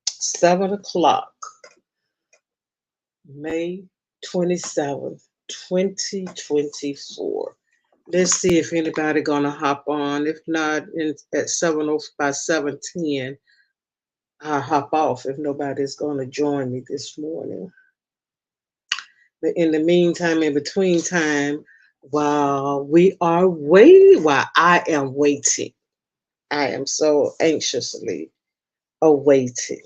7 o'clock, May 27th, 2024. Let's see if anybody gonna hop on. If not, at 7 by 7:10, I'll hop off if nobody's gonna join me this morning. But in the meantime, in between time, while I am waiting, I am so anxiously awaiting.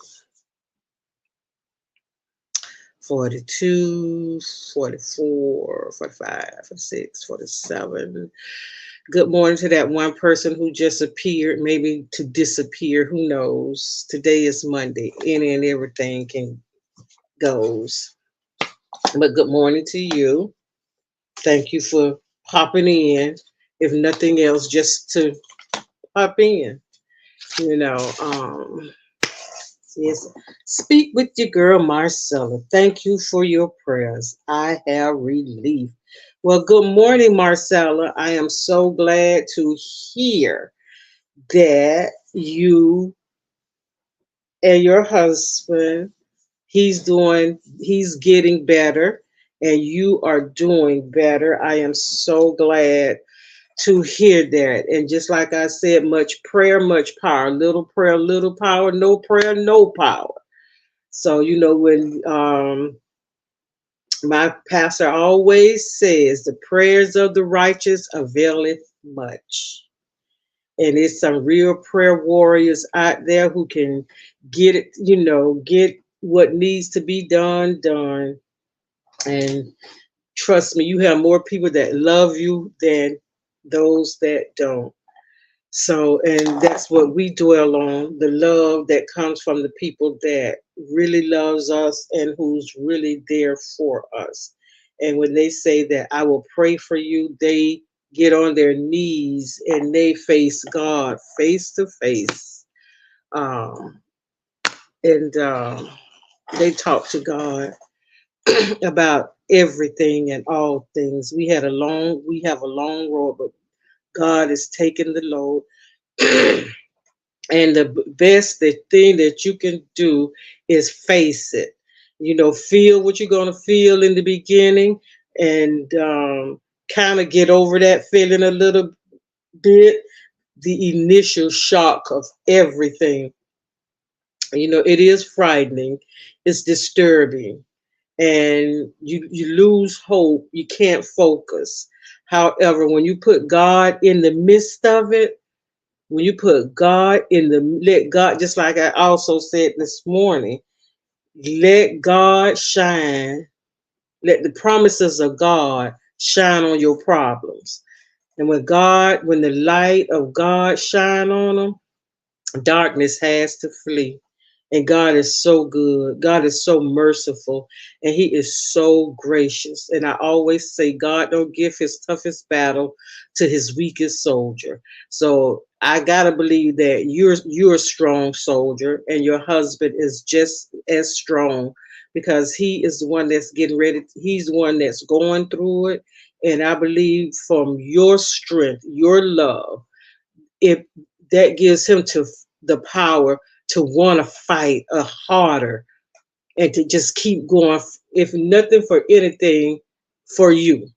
42, 44, 45, 46, 47. Good morning to that one person who just appeared, maybe to disappear. Who knows? Today is Monday. Any and everything can goes. But good morning to you. Thank you for popping in. If nothing else, just to pop in. You know, yes. Speak with your girl Marcella. Thank you for your prayers. I have relief. Well, good morning, Marcella. I am so glad to hear that you and your husband, he's getting better and you are doing better. I am so glad to hear that. And just like I said, much prayer, much power. Little prayer, little power. No prayer, no power. So, when my pastor always says, the prayers of the righteous availeth much. And it's some real prayer warriors out there who can get it, get what needs to be done. And trust me, you have more people that love you than those that don't. So, and that's what we dwell on, the love that comes from the people that really loves us and who's really there for us. And when they say that I will pray for you, they get on their knees and they face God face to face. Um, and they talk to God about everything and all things. We have a long road, but God is taking the load. And the thing that you can do is face it. Feel what you're going to feel in the beginning and kind of get over that feeling a little bit, the initial shock of everything. It is frightening, it's disturbing, and you lose hope, you can't focus. However, when you put God in the midst of it, when you put God let God, just like I also said this morning, let God shine, let the promises of God shine on your problems. And when the light of God shine on them, darkness has to flee. And God is so good. God is so merciful. And He is so gracious. And I always say, God don't give His toughest battle to His weakest soldier. So I gotta believe that you're a strong soldier, and your husband is just as strong, because he is the one that's getting ready. He's the one that's going through it. And I believe from your strength, your love, if that gives him to the power to want to fight harder and to just keep going, if nothing for anything, for you.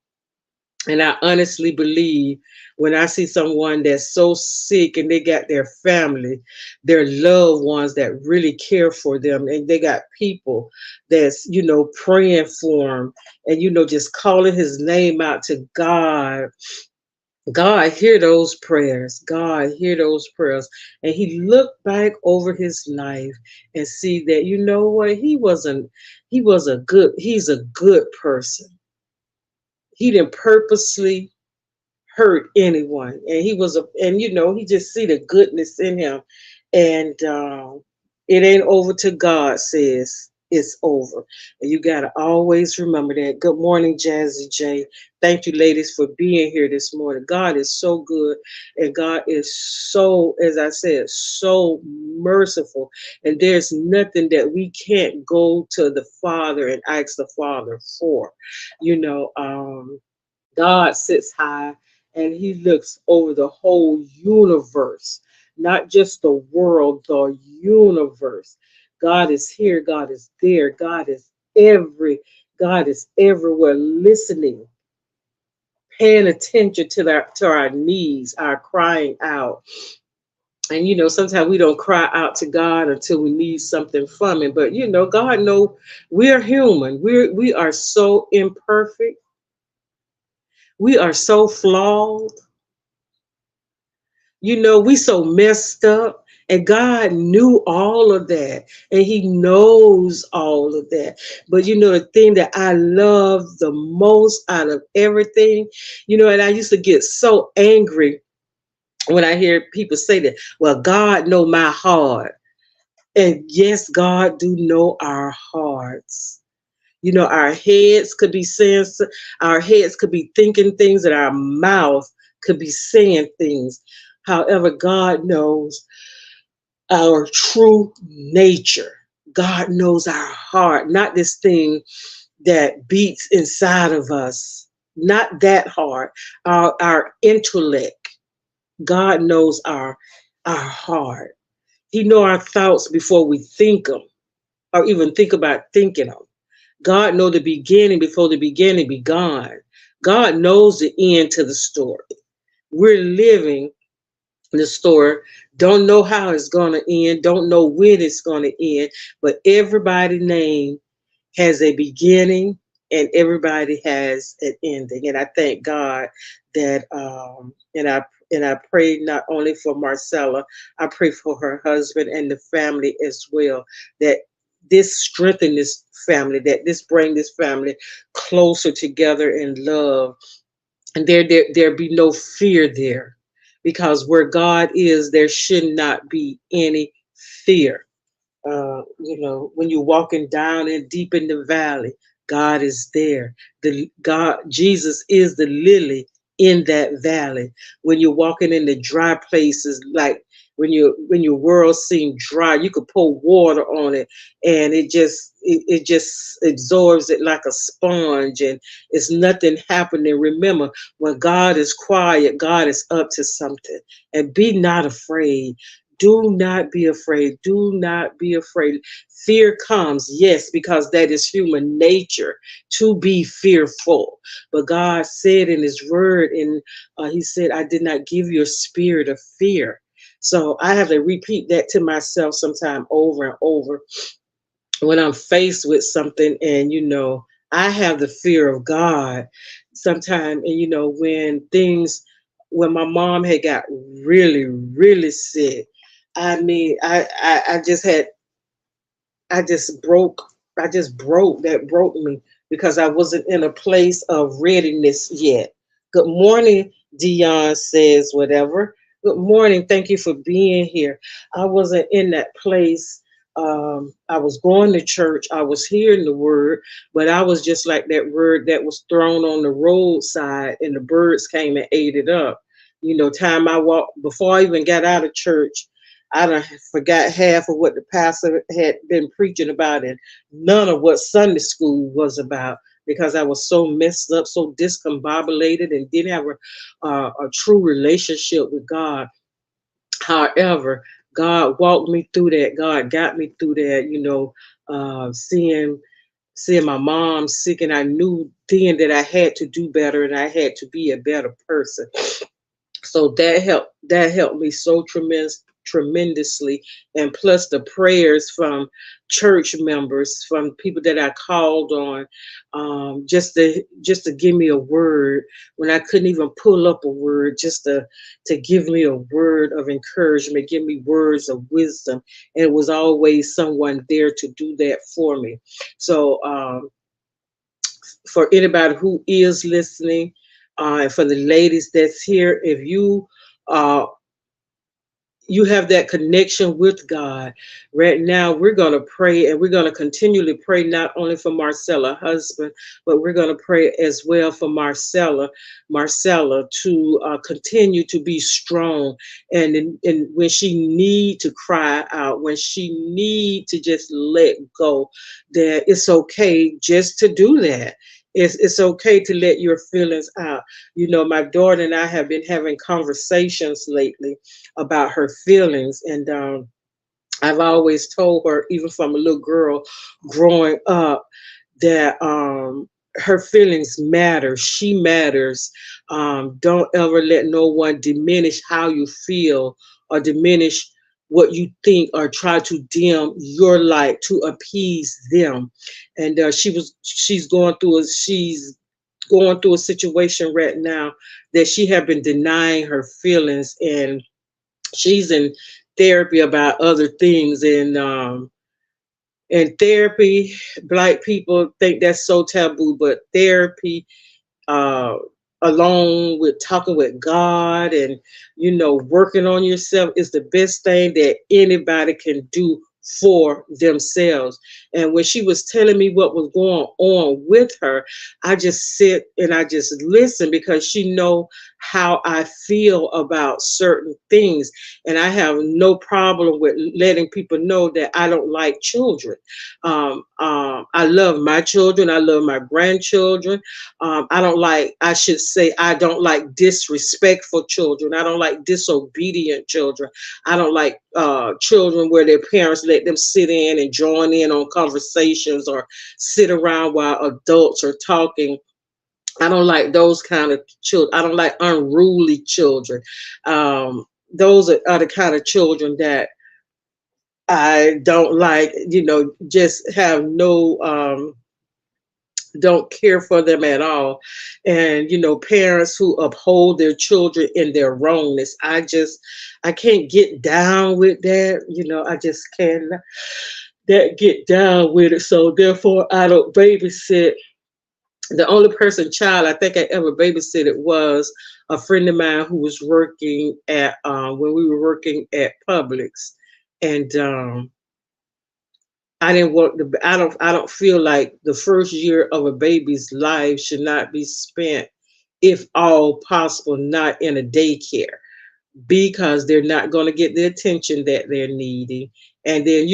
And I honestly believe when I see someone that's so sick and they got their family, their loved ones that really care for them, and they got people that's, praying for them, and, just calling his name out to God. God hear those prayers. God hear those prayers. And he looked back over his life and see that, what, he's a good person. He didn't purposely hurt anyone. And he just see the goodness in him. And it ain't over till God says it's over. And you got to always remember that. Good morning, Jazzy J. Thank you, ladies, for being here this morning. God is so good. And God is so, as I said, so merciful. And there's nothing that we can't go to the Father and ask the Father for. God sits high and he looks over the whole universe. not just the world, the universe. God is here, God is there, every God is everywhere listening, paying attention to our needs, our crying out. And sometimes we don't cry out to God until we need something from him. But God know we're human. We are so imperfect. We are so flawed. We so messed up. And God knew all of that. And he knows all of that. But the thing that I love the most out of everything, and I used to get so angry when I hear people say that, well, God know my heart. And yes, God do know our hearts. Our heads could be saying, our heads could be thinking things, and our mouth could be saying things. However, God knows our true nature. God knows our heart, not this thing that beats inside of us, not that heart, our intellect. God knows our heart. He know our thoughts before we think them, or even think about thinking them. God know the beginning before the beginning be gone. God knows the end to the story. We're living the story. Don't know how it's going to end. Don't know when it's going to end. But everybody's name has a beginning and everybody has an ending. And I thank God that and I pray not only for Marcella, I pray for her husband and the family as well, that this strengthen this family, that this bring this family closer together in love. And there be no fear there. Because where God is, there should not be any fear. When you're walking down and deep in the valley, God is there. Jesus is the lily in that valley. When you're walking in the dry places, like when your world seems dry, you could pour water on it, and it just absorbs it like a sponge, and it's nothing happening. Remember, when God is quiet, God is up to something. And be not afraid. Do not be afraid. Do not be afraid. Fear comes, yes, because that is human nature to be fearful. But God said in his word, and he said, I did not give you a spirit of fear. So I have to repeat that to myself sometime over and over when I'm faced with something, and I have the fear of God sometime. And when my mom had got really, really sick, I mean, I just had I just broke. I just broke. That broke me because I wasn't in a place of readiness yet. Good morning, Dion says whatever. Good morning. Thank you for being here. I wasn't in that place. I was going to church. I was hearing the word, but I was just like that word that was thrown on the roadside, and the birds came and ate it up. Time I walked before I even got out of church. I done forgot half of what the pastor had been preaching about, and none of what Sunday school was about, because I was so messed up, so discombobulated, and didn't have a true relationship with God. However, God walked me through that. God got me through that. Seeing my mom sick, and I knew then that I had to do better and I had to be a better person. So that helped me so tremendously. And plus the prayers from church members, from people that I called on, just to give me a word when I couldn't even pull up a word, just to give me a word of encouragement, give me words of wisdom. And it was always someone there to do that for me. So for anybody who is listening, and for the ladies that's here, if uh, you have that connection with God right now, we're going to pray, and we're going to continually pray not only for Marcella husband, but we're going to pray as well for Marcella to continue to be strong, and when she need to cry out, when she need to just let go, that it's okay just to do that. It's okay to let your feelings out. My daughter and I have been having conversations lately about her feelings, and I've always told her, even from a little girl growing up, that her feelings matter. She matters. Don't ever let no one diminish how you feel or diminish what you think or try to dim your light to appease them. And she's going through a situation right now that she have been denying her feelings, and she's in therapy about other things. And therapy, black people think that's so taboo, but therapy, uh, along with talking with God and working on yourself, is the best thing that anybody can do for themselves. And when she was telling me what was going on with her, I just sit and I just listen, because she know how I feel about certain things. And I have no problem with letting people know that I don't like children. I love my children, I love my grandchildren. I don't like, I should say, I don't like disrespectful children. I don't like disobedient children. I don't like children where their parents let them sit in and join in on conversations or sit around while adults are talking. I don't like those kind of children. I don't like unruly children. Those are the kind of children that I don't like, just have no don't care for them at all. And parents who uphold their children in their wrongness, I can't get down with that. I just can't that get down with it. So therefore I don't babysit. The only person child I think I ever babysitted was a friend of mine who was working at when we were working at Publix. And I didn't want the I don't feel like the first year of a baby's life should not be spent, if all possible, not in a daycare, because they're not going to get the attention that they're needing. And then,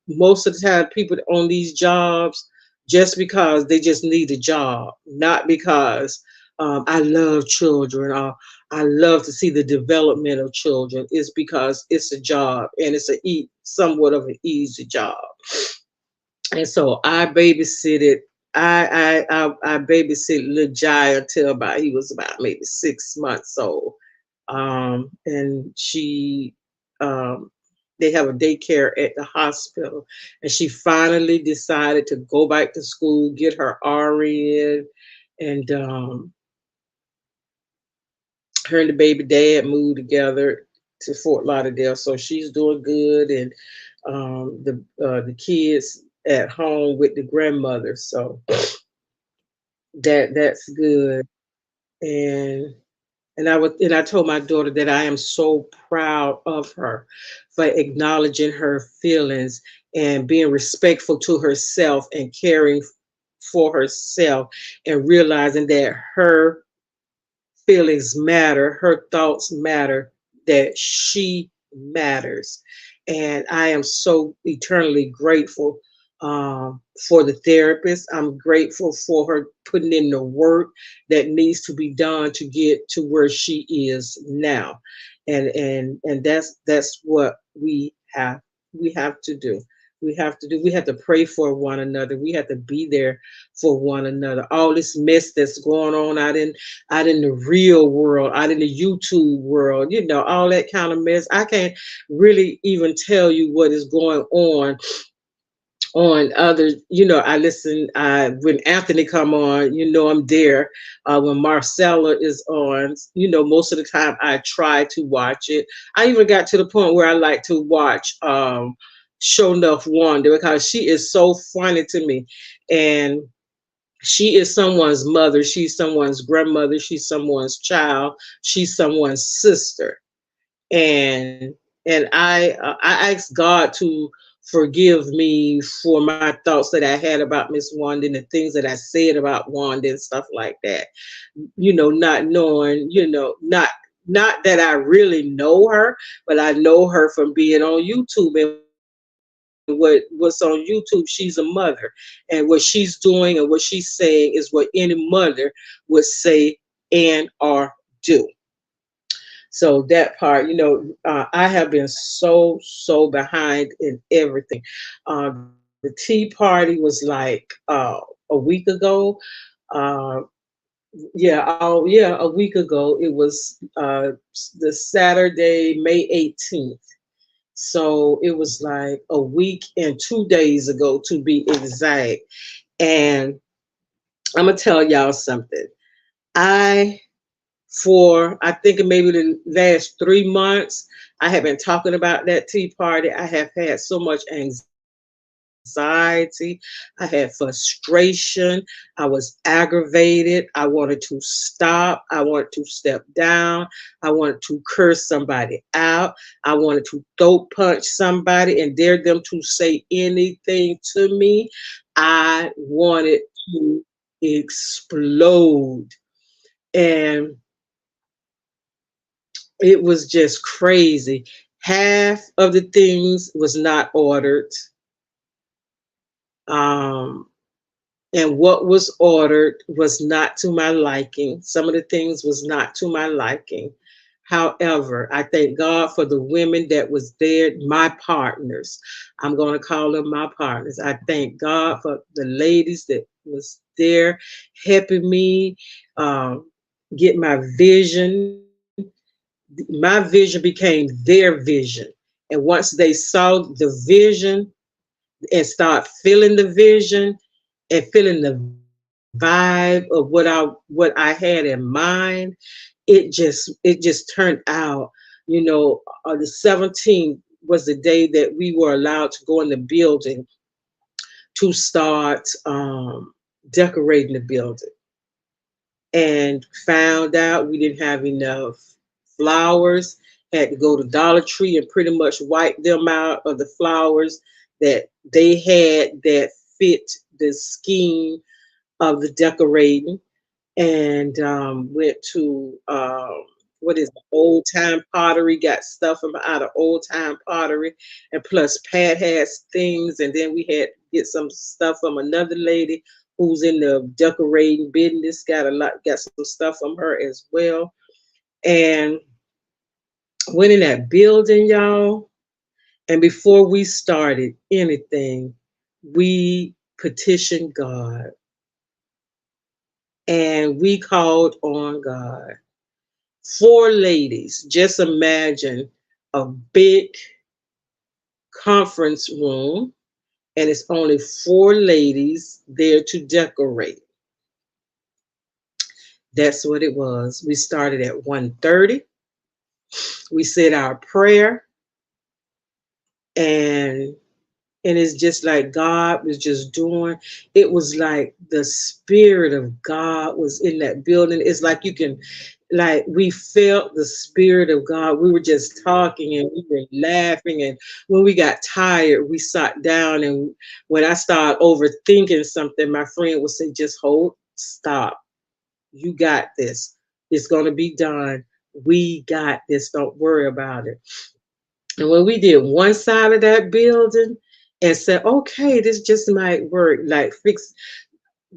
most of the time people on these jobs, just because they just need a job, not because I love children or I love to see the development of children, is because it's a job, and it's somewhat of an easy job. And so I babysitted. I babysitted little Jai until about he was about maybe 6 months old. And they have a daycare at the hospital, and she finally decided to go back to school, get her RN, and her and the baby dad moved together to Fort Lauderdale, so she's doing good. And the kids at home with the grandmother, so that's good. And I told my daughter that I am so proud of her for acknowledging her feelings and being respectful to herself and caring for herself, and realizing that her feelings matter, her thoughts matter, that she matters. And I am so eternally grateful for the therapist. I'm grateful for her putting in the work that needs to be done to get to where she is now. And that's what we have to do. We have to pray for one another. We have to be there for one another. All this mess that's going on out in the real world, out in the YouTube world, all that kind of mess. I can't really even tell you what is going on other. I listen, when Anthony come on, I'm there. When Marcella is on, most of the time I try to watch it. I even got to the point where I like to watch Show Enough Wonder, because she is so funny to me. And she is someone's mother, she's someone's grandmother, she's someone's child, she's someone's sister. And I asked God to forgive me for my thoughts that I had about Miss Wanda, and the things that I said about Wanda and stuff like that. Not knowing, not that I really know her, but I know her from being on YouTube. And when I see what's on YouTube, she's a mother, and what she's doing and what she's saying is what any mother would say and or do. So that part, I have been so behind in everything. The tea party was like a week ago. Uh, yeah, a week ago. It was the Saturday, May 18th. So it was like a week and 2 days ago to be exact. And I'm gonna tell y'all something. I I think maybe the last 3 months, I have been talking about that tea party. I have had so much anxiety. I had frustration. I was aggravated. I wanted to stop. I wanted to step down. I wanted to curse somebody out. I wanted to throat punch somebody and dare them to say anything to me. I wanted to explode. And it was just crazy. Half of the things was not ordered. Um, and what was ordered was not to my liking. Some of the things was not to my liking. However, I thank God for the women that was there, my partners. I'm going to call them my partners. I thank God for the ladies that was there helping me get my vision. My vision became their vision. And once they saw the vision and start feeling the vision and feeling the vibe of what I had in mind, it just turned out, the 17th was the day that we were allowed to go in the building to start decorating the building, and found out we didn't have enough flowers. Had to go to Dollar Tree and pretty much wipe them out of the flowers that they had that fit the scheme of the decorating. And went to what is it, old time pottery, got stuff from out of old time pottery, and plus Pat has things, and then we had to get some stuff from another lady who's in the decorating business, got some stuff from her as well. And went in that building, y'all, and before we started anything, we petitioned God and we called on God. Four ladies, just imagine a big conference room, and it's only four ladies there to decorate. That's what it was. We started at 1:30. We said our prayer, and it's just like God was just doing. It was like the spirit of God was in that building. It's like you can, like, we felt the spirit of God. We were just talking and we were laughing, and when we got tired we sat down, and when I started overthinking something, my friend would say, just hold, stop, you got this, it's going to be done, we got this, don't worry about it. And when we did one side of that building and said, okay, this just might work, like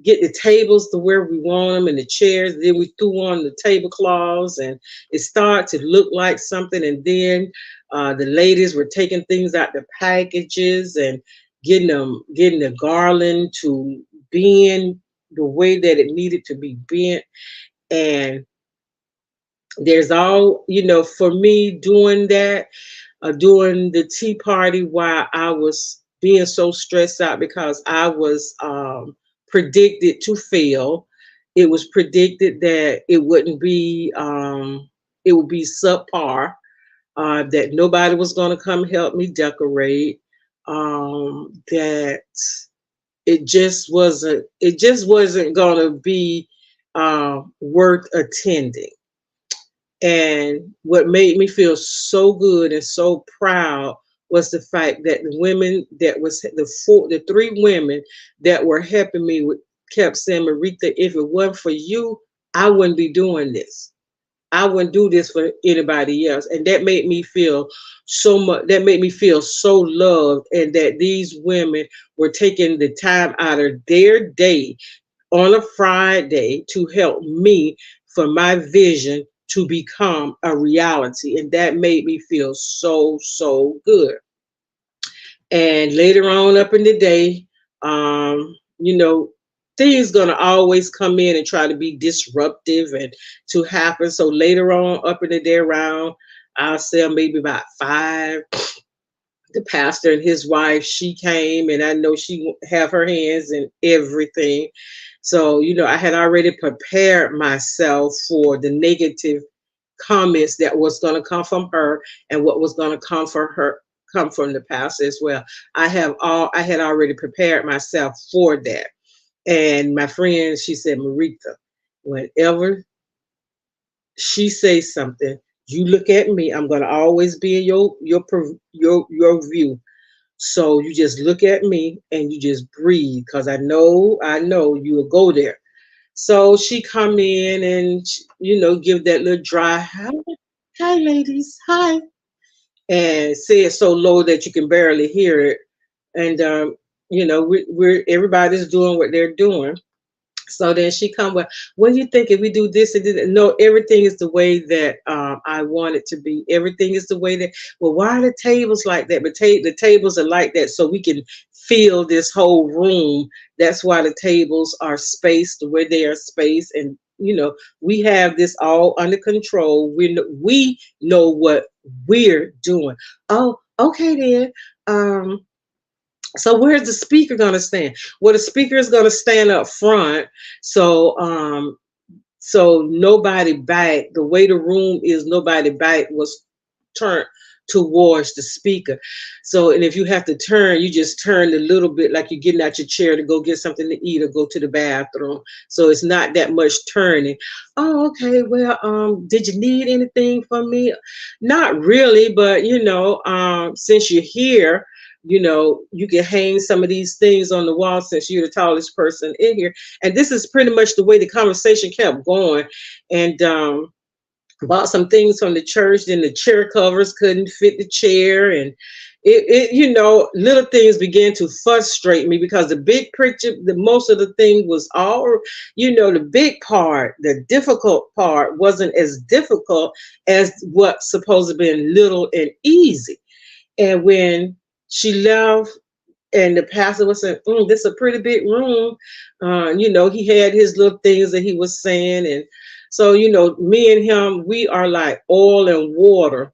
get the tables to where we want them and the chairs, then we threw on the tablecloths and it started to look like something. And then the ladies were taking things out the packages and getting the garland to bend the way that it needed to be bent. And there's all, for me doing that, during the tea party, while I was being so stressed out because I was predicted to fail. It was predicted that it would be subpar, that nobody was going to come help me decorate, that it just wasn't going to be worth attending. And what made me feel so good and so proud was the fact that the women that was the three women that were helping me kept saying, Marita, if it wasn't for you, I wouldn't be doing this. I wouldn't do this for anybody else. And that made me feel so much, that made me feel so loved, and that these women were taking the time out of their day on a Friday to help me for my vision to become a reality. And that made me feel so, so good. And later on up in the day, you know, things gonna always come in and try to be disruptive and to happen. So later on up in the day around, I'll say maybe about 5, the pastor and his wife, she came, and I know she have her hands in everything. So, I had already prepared myself for the negative comments that was going to come from her, and what was going to come from the pastor as well. I had already prepared myself for that. And my friend, she said, Marita, whenever she says something, you look at me. I'm going to always be in your view. So you just look at me and you just breathe, because I know you will go there. So she come in and give that little dry hi ladies, hi, and say it so low that you can barely hear it. And we're everybody's doing what they're doing. So then she come with, what do you think if we do this and this? No, everything is the way that I want it to be. Everything is the way that, well, why are the tables like that? But the tables are like that so we can feel this whole room. That's why the tables are spaced the way they are spaced. And, we have this all under control. We know what we're doing. Oh, okay then. So where's the speaker going to stand? Well, the speaker is going to stand up front. So nobody back. The way the room is, nobody back was turned towards the speaker. So, and if you have to turn, you just turn a little bit, like you're getting out your chair to go get something to eat or go to the bathroom. So it's not that much turning. Oh, okay. Well, did you need anything from me? Not really, but since you're here, you can hang some of these things on the wall since you're the tallest person in here. And this is pretty much the way the conversation kept going. And bought some things from the church. Then the chair covers couldn't fit the chair. And little things began to frustrate me, because the big picture, the most of the thing was all, the big part, the difficult part wasn't as difficult as what's supposed to be little and easy. And when she left, and the pastor was saying, this is a pretty big room. He had his little things that he was saying. And so, me and him, we are like oil and water.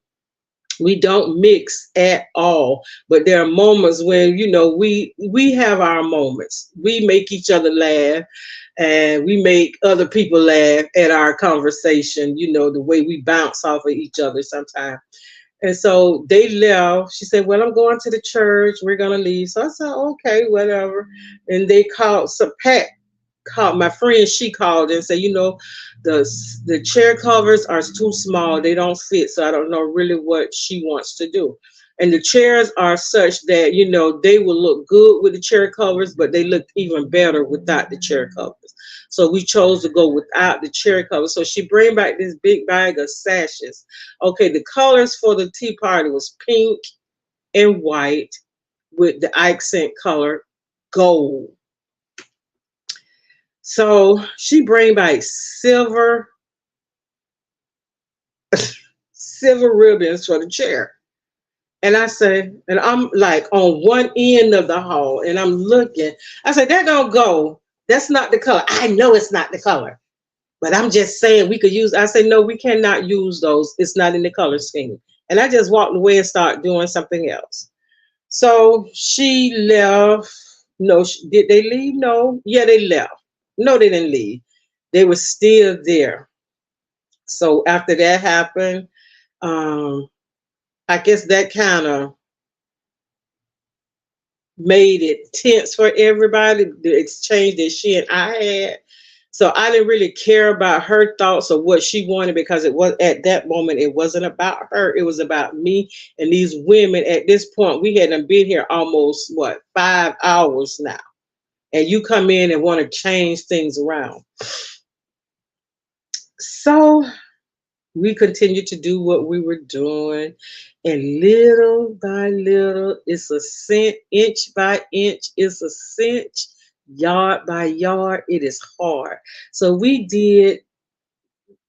We don't mix at all. But there are moments when, we have our moments. We make each other laugh, and we make other people laugh at our conversation, the way we bounce off of each other sometimes. And so they left. She said, well, I'm going to the church. We're going to leave. So I said, okay, whatever. And they called, so Pat called, my friend, she called and said, the chair covers are too small. They don't fit. So I don't know really what she wants to do. And the chairs are such that, they will look good with the chair covers, but they look even better without the chair covers. So we chose to go without the chair covers. So she bring back this big bag of sashes. Okay, the colors for the tea party was pink and white with the accent color gold. So she bring back silver ribbons for the chair. And I say, and I'm like on one end of the hall, and I'm looking. I said, that don't go. That's not the color. I know it's not the color, but I'm just saying we could use. I said, no, we cannot use those. It's not in the color scheme. And I just walked away and started doing something else. So she left. No, did they leave? No. Yeah, they left. No, they didn't leave. They were still there. So after that happened, um, I guess that kind of made it tense for everybody, the exchange that she and I had. So I didn't really care about her thoughts or what she wanted, because it was at that moment, it wasn't about her. It was about me and these women. At this point, we hadn't been here almost 5 hours now. And you come in and want to change things around. So We continued to do what we were doing, and little by little, it's a cent, inch by inch, it's a cinch, yard by yard, it is hard. So we did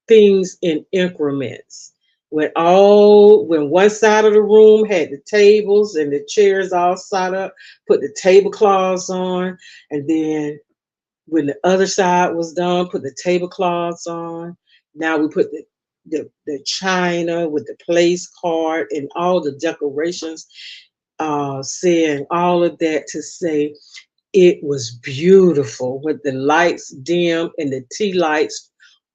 things in increments. When one side of the room had the tables and the chairs all set up, put the tablecloths on, and then when the other side was done, put the tablecloths on. Now we put the china with the place card and all the decorations, saying all of that to say it was beautiful with the lights dim and the tea lights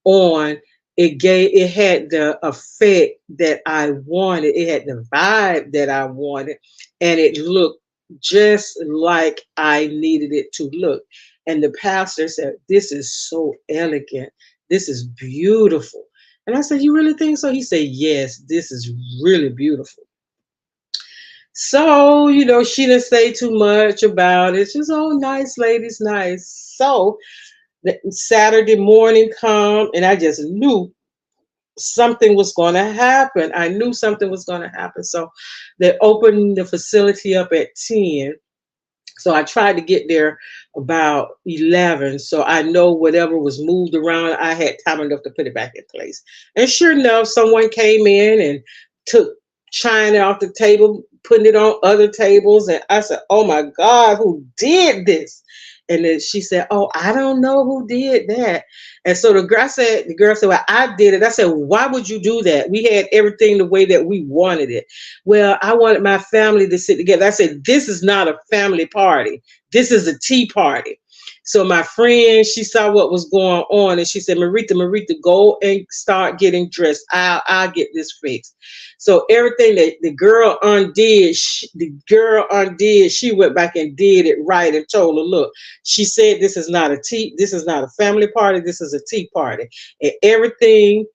on. It had the effect that I wanted. It had the vibe that I wanted, and it looked just like I needed it to look. And the pastor said, "This is so elegant. This is beautiful." And I said, "You really think so?" He said, "Yes, this is really beautiful." So, she didn't say too much about it. She's, oh, nice, ladies, nice. So the Saturday morning come, and I just knew something was going to happen. I knew something was going to happen. So they opened the facility up at 10. So I tried to get there about 11. So I know whatever was moved around, I had time enough to put it back in place. And sure enough, someone came in and took china off the table, putting it on other tables. And I said, oh my God, who did this? And then she said, oh, I don't know who did that. And so the girl said, well, I did it. I said, well, why would you do that? We had everything the way that we wanted it. Well, I wanted my family to sit together. I said, this is not a family party. This is a tea party. So my friend, she saw what was going on, and she said, Marita, go and start getting dressed. I'll get this fixed. So everything that the girl undid, she went back and did it right and told her, look, she said this is not a family party, this is a tea party. And everything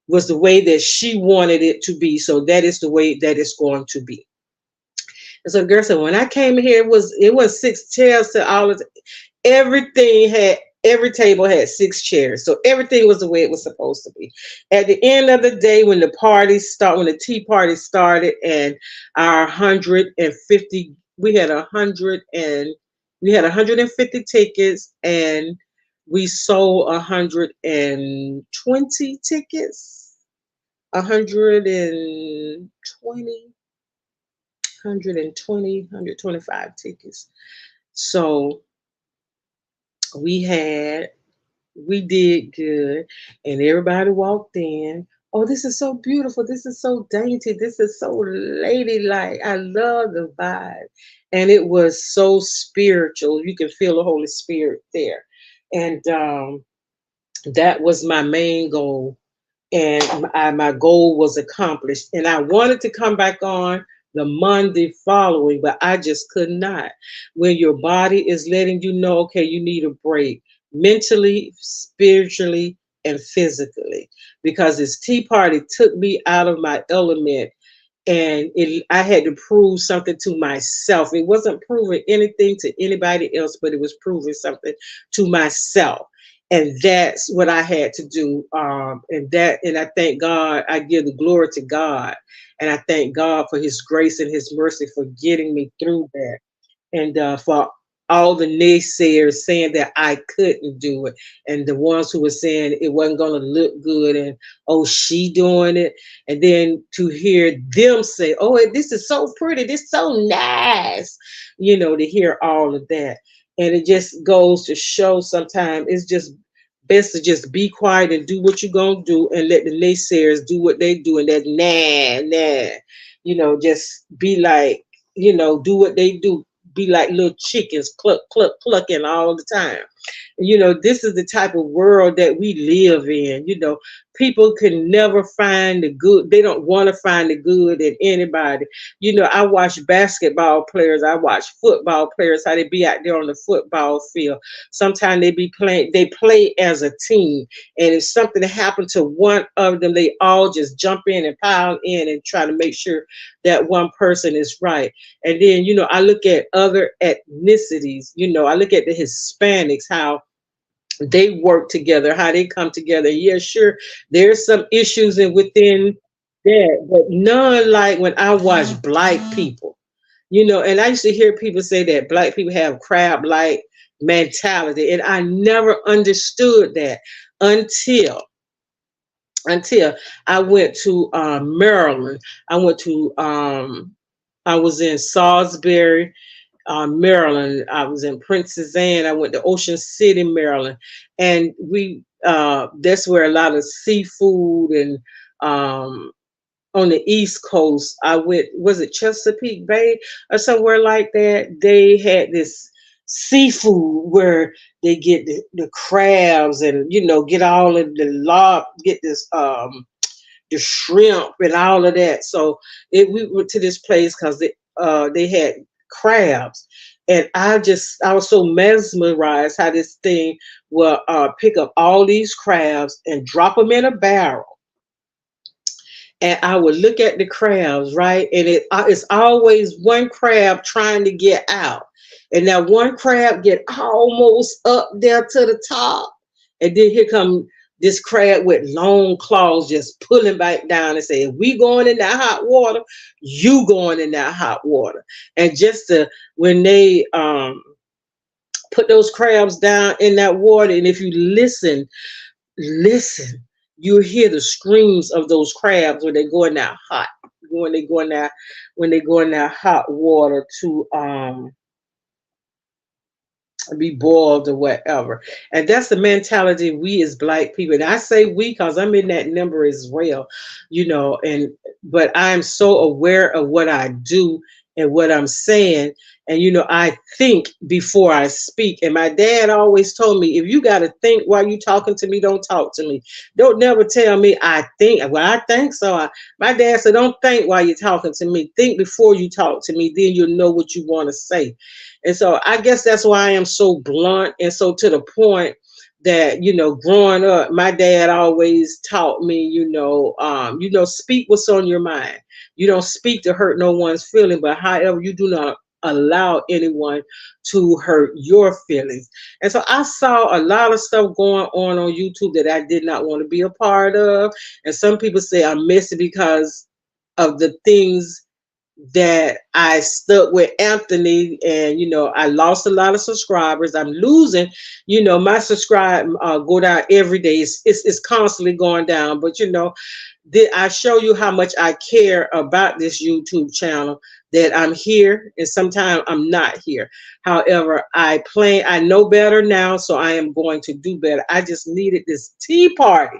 was the way that she wanted it to be. So that is the way that it's going to be. And so the girl said, when I came here, it was 6 chairs to all of every table had 6 chairs. So everything was the way it was supposed to be. At the end of the day, when the tea party started, and our 150, we had 150 tickets, and we sold 120 tickets, 120, 125 tickets. So we had we did good, and everybody walked in. Oh, this is so beautiful. This is so dainty. This is so ladylike. I love the vibe. And it was so spiritual. You can feel the Holy Spirit there. And that was my main goal, and my goal was accomplished. And I wanted to come back on the Monday following, but I just could not. When your body is letting you know, okay, you need a break, mentally, spiritually, and physically, because this tea party took me out of my element, and I had to prove something to myself. It wasn't proving anything to anybody else, but it was proving something to myself, and that's what I had to do. And I thank God. I give the glory to God, and I thank God for His grace and His mercy for getting me through that, and for all the naysayers saying that I couldn't do it, and the ones who were saying it wasn't going to look good, and oh, she doing it, and then to hear them say, oh, this is so pretty, this is so nice, to hear all of that. And it just goes to show sometimes it's just best to just be quiet and do what you're going to do, and let the naysayers do what they do, and that nah, just be like, do what they do, be like little chickens, cluck, cluck, clucking all the time. This is the type of world that we live in. People can never find the good. They don't want to find the good in anybody. I watch basketball players, I watch football players, how they be out there on the football field. Sometimes they play as a team. And if something happened to one of them, they all just jump in and pile in and try to make sure that one person is right. And then, I look at other ethnicities, I look at the Hispanics, how they work together, how they come together. Yeah, sure, there's some issues in within that, but none like when I watch black people. And I used to hear people say that black people have crab like mentality, and I never understood that until until I went to Maryland. I went to I was in Salisbury, Maryland. I was in Princess Anne. I went to Ocean City, Maryland, and we that's where a lot of seafood and um, on the East Coast. I went, was it Chesapeake Bay or somewhere like that? They had this seafood where they get the crabs and get all of the get this the shrimp and all of that. So we went to this place because they had crabs, and I was so mesmerized how this thing will pick up all these crabs and drop them in a barrel, and I would look at the crabs, right? And it's always one crab trying to get out, and that one crab get almost up there to the top, and then here come this crab with long claws just pulling back down and say, "If we going in that hot water, you going in that hot water." And just when they put those crabs down in that water, and if you listen, you hear the screams of those crabs when they go in that hot, when they go in that hot water to be boiled or whatever. And that's the mentality we as black people. And I say we because I'm in that number as well, and but I'm so aware of what I do and what I'm saying. And I think before I speak. And my dad always told me, if you gotta think while you talking to me, don't talk to me. Don't never tell me I think. Well, I think so. My dad said, don't think while you're talking to me. Think before you talk to me, then you'll know what you want to say. And so I guess that's why I am so blunt and so to the point that, growing up, my dad always taught me, speak what's on your mind. You don't speak to hurt no one's feeling, but however, you do not allow anyone to hurt your feelings. And so I saw a lot of stuff going on YouTube that I did not want to be a part of. And some people say I miss it because of the things that I stuck with Anthony, and I lost a lot of subscribers. I'm losing, my subscribe go down every day. It's constantly going down. But did I show you how much I care about this YouTube channel? That I'm here, and sometimes I'm not here. However, I know better now, so I am going to do better. I just needed this tea party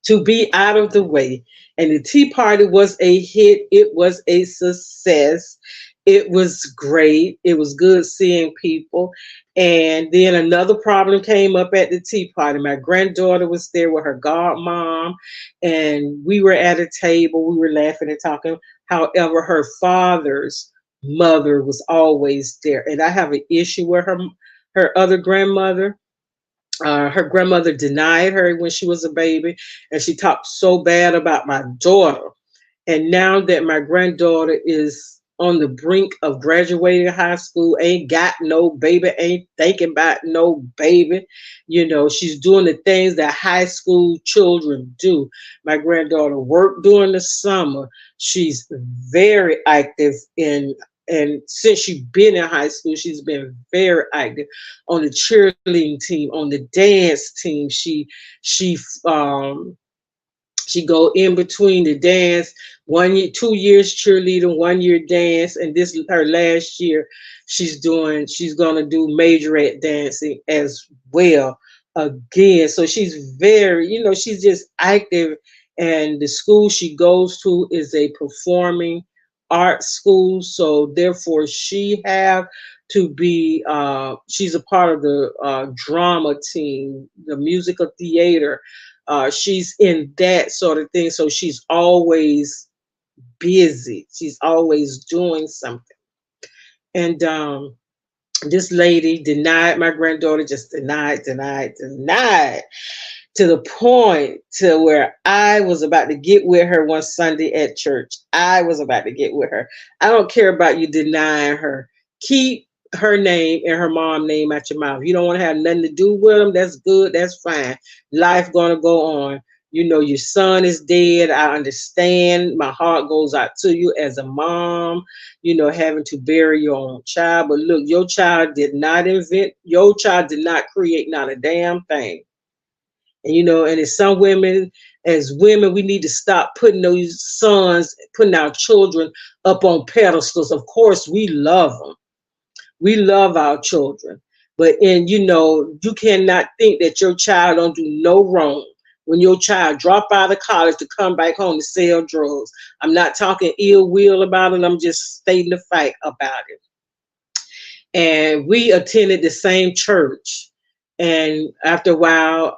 to be out of the way. And the Tea Party was a hit. It was a success. It was great. It was good seeing people. And then another problem came up at the Tea Party. My granddaughter was there with her godmom, and we were at a table. We were laughing and talking. However, her father's mother was always there. And I have an issue with her other grandmother. Her grandmother denied her when she was a baby, and she talked so bad about my daughter. And now that my granddaughter is on the brink of graduating high school, ain't got no baby, ain't thinking about no baby, she's doing the things that high school children do. My granddaughter worked during the summer. She's very active and since she's been in high school, she's been very active on the cheerleading team, on the dance team. She um she go in between the dance, 1 year, 2 years cheerleading, 1 year dance, and this her last year. She's gonna do majorette dancing as well again. So she's very, she's just active, and the school she goes to is a performing art school. So therefore, she's a part of the drama team, the musical theater. She's in that sort of thing. So she's always busy. She's always doing something. And this lady denied my granddaughter, just denied to the point to where I was about to get with her one Sunday at church. I was about to get with her. I don't care about you denying her. Keep her name and her mom name out your mouth. You don't want to have nothing to do with them. That's good. That's fine. Life gonna go on. You know, your son is dead. I understand. My heart goes out to you as a mom, you know, having to bury your own child. But look, your child did not create not a damn thing. And you know, and it's some women, as women, we need to stop putting those sons, putting our children up on pedestals. Of course, we love them, we love our children, but and you know, you cannot think that your child don't do no wrong when your child drop out of college to come back home to sell drugs. I'm not talking ill will about it. I'm just stating the fact about it. And we attended the same church. And after a while,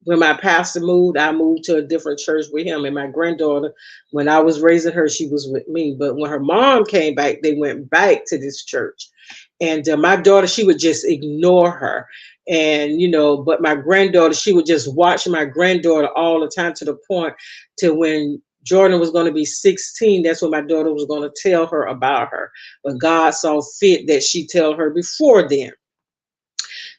when my pastor moved, I moved to a different church with him. And my granddaughter, when I was raising her, she was with me. But when her mom came back, they went back to this church. And my daughter, she would just ignore her. And, you know, but my granddaughter, she would just watch my granddaughter all the time to the point to when Jordan was going to be 16, that's when my daughter was going to tell her about her. But God saw fit that she tell her before then.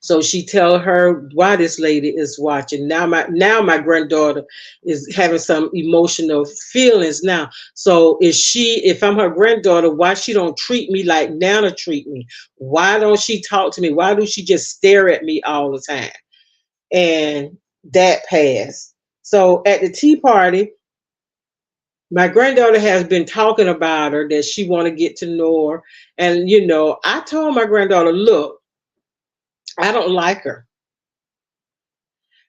So she tell her why this lady is watching. Now my granddaughter is having some emotional feelings now. So if I'm her granddaughter, why she don't treat me like Nana treat me? Why don't she talk to me? Why do she just stare at me all the time? And that passed. So at the tea party, my granddaughter has been talking about her that she want to get to know her. And you know, I told my granddaughter, look, I don't like her.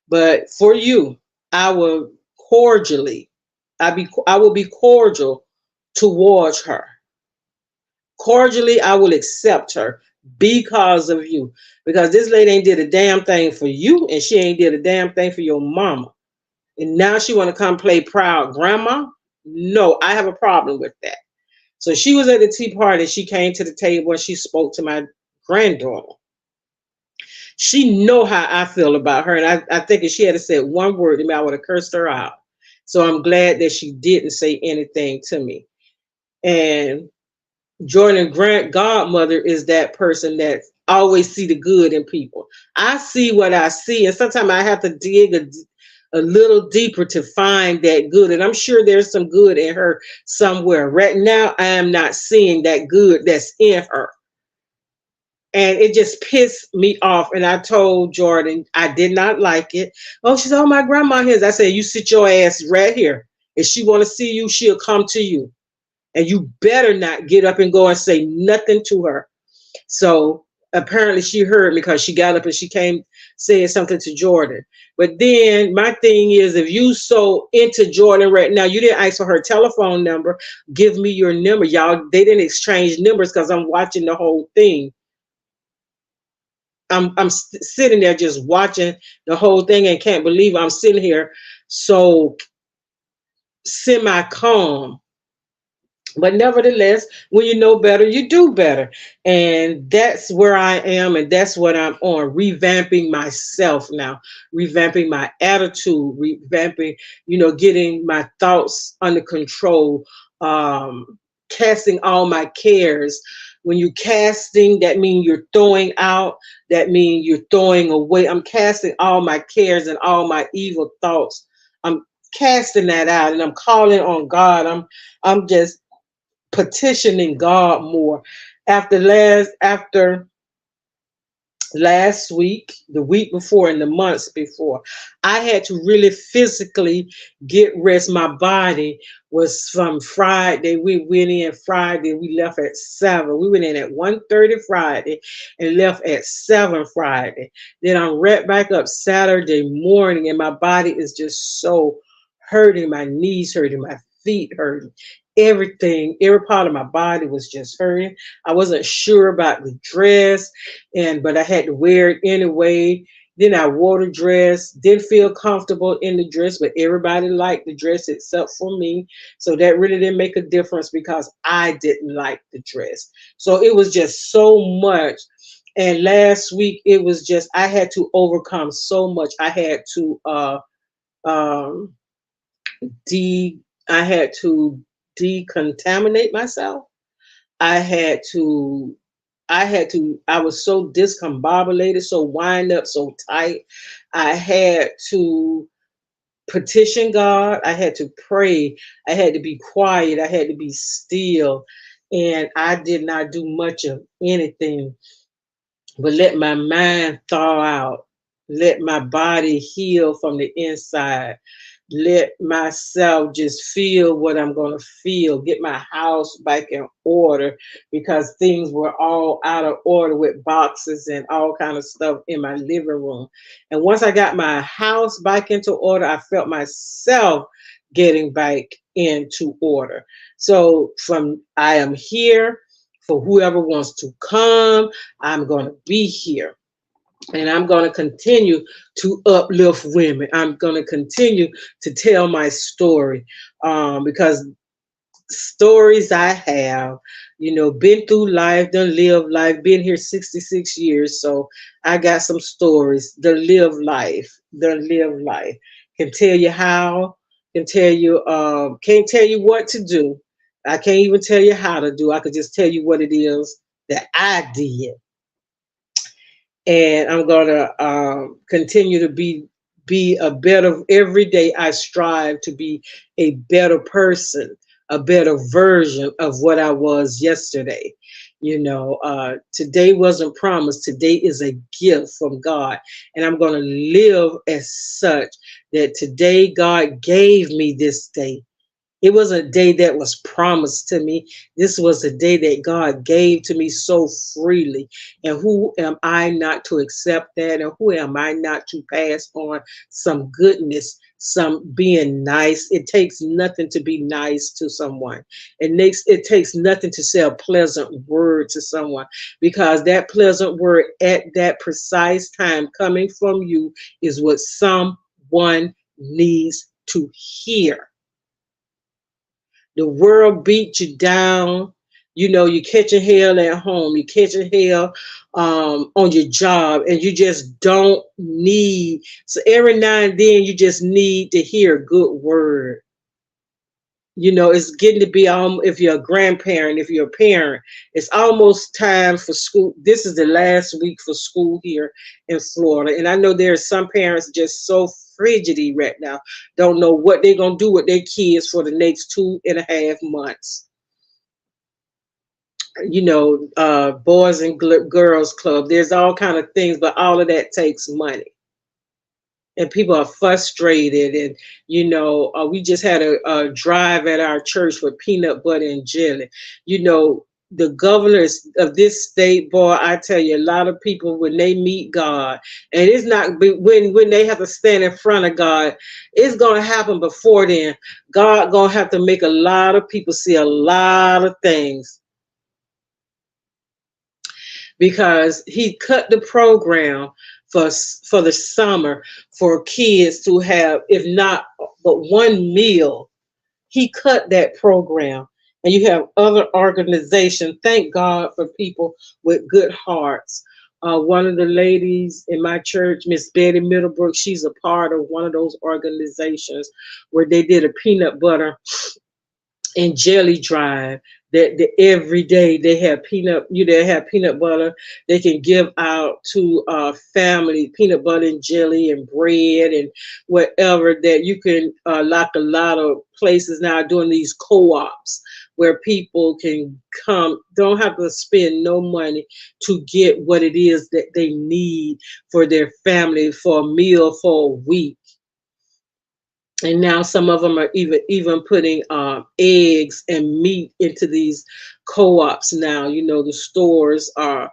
But for you, I will cordially, I will be cordial towards her. Cordially, I will accept her because of you. Because this lady ain't did a damn thing for you, and she ain't did a damn thing for your mama. And now she want to come play proud grandma. No, I have a problem with that. So she was at the tea party. She came to the table and she spoke to my granddaughter. She know how I feel about her, and I think if she had said one word to me, I would have cursed her out. So I'm glad that she didn't say anything to me. And Jordan Grant godmother is that person that always see the good in people. I see what I see, and sometimes I have to dig a little deeper to find that good. And I'm sure there's some good in her somewhere. Right now, I am not seeing that good that's in her, and it just pissed me off. And I told Jordan I did not like it. Oh, she said, "Oh, my grandma here." I said, "You sit your ass right here. If she want to see you, she'll come to you, and you better not get up and go and say nothing to her." So apparently she heard me because she got up and she came saying something to Jordan. But then my thing is, if you so into Jordan right now, you didn't ask for her telephone number. Give me your number, y'all. They didn't exchange numbers because I'm watching the whole thing. I'm sitting there just watching the whole thing and can't believe I'm sitting here so semi calm. But nevertheless, when you know better, you do better. And that's where I am, and that's what I'm on. Revamping myself now, revamping my attitude, revamping, you know, getting my thoughts under control, casting all my cares. When you're casting, that means you're throwing out, that means you're throwing away. I'm casting all my cares and all my evil thoughts. I'm casting that out, and I'm calling on God. I'm just petitioning God more. After last week, the week before, and the months before, I had to really physically get rest. My body was from Friday. We went in Friday. We left at 7. We went in at 1:30 Friday and left at 7 Friday. Then I'm right back up Saturday morning, and my body is just so hurting. My knees hurting, my feet hurting. Everything, every part of my body was just hurting. I wasn't sure about the dress, but I had to wear it anyway. Then I wore the dress, didn't feel comfortable in the dress, but everybody liked the dress except for me. So that really didn't make a difference because I didn't like the dress. So it was just so much. And last week it was just I had to overcome so much. I had to um de I had to decontaminate myself. I had to, I was so discombobulated, so wind up, so tight. I had to petition God. I had to pray. I had to be quiet. I had to be still. And I did not do much of anything but let my mind thaw out, let my body heal from the inside, let myself just feel what I'm going to feel, get my house back in order because things were all out of order with boxes and all kind of stuff in my living room. And once I got my house back into order, I felt myself getting back into order. So from I am here for whoever wants to come. I'm going to be here. And I'm going to continue to uplift women. I'm going to continue to tell my story because stories I have, been through life, done live life, been here 66 years. So I got some stories, done live life. Can tell you how, can tell you, can't tell you what to do. I can't even tell you how to do. I could just tell you what it is that I did, and I'm gonna continue to be a better. Every day I strive to be a better person, a better version of what I was yesterday. Today wasn't promised. Today is a gift from God, and I'm gonna live as such that today God gave me this day. It was a day that was promised to me. This was a day that God gave to me so freely. And who am I not to accept that? And who am I not to pass on some goodness, some being nice? It takes nothing to be nice to someone. It takes nothing to say a pleasant word to someone, because that pleasant word at that precise time coming from you is what someone needs to hear. The world beat you down. You're catching hell at home. You're catching hell on your job, and you just don't need. So every now and then, you just need to hear a good word. It's getting to be if you're a grandparent, if you're a parent, it's almost time for school. This is the last week for school here in Florida, and I know there are some parents just so frigidity right now, don't know what they're gonna do with their kids for the next 2.5 months. Boys and girls club. There's all kind of things, but all of that takes money, and people are frustrated. And we just had a drive at our church with peanut butter and jelly. The governors of this state, boy, I tell you, a lot of people, when they meet God, and it's not when they have to stand in front of God, it's going to happen before then. God going to have to make a lot of people see a lot of things, because he cut the program for the summer for kids to have, if not but one meal. He cut that program. And you have other organizations. Thank God for people with good hearts. One of the ladies in my church, Miss Betty Middlebrook, she's a part of one of those organizations where they did a peanut butter and jelly drive. That every day they have they have peanut butter. They can give out to family peanut butter and jelly and bread and whatever, that you can, like a lot of places now doing these co-ops where people can come, don't have to spend no money to get what it is that they need for their family, for a meal for a week. And now some of them are even putting eggs and meat into these co-ops now. The stores are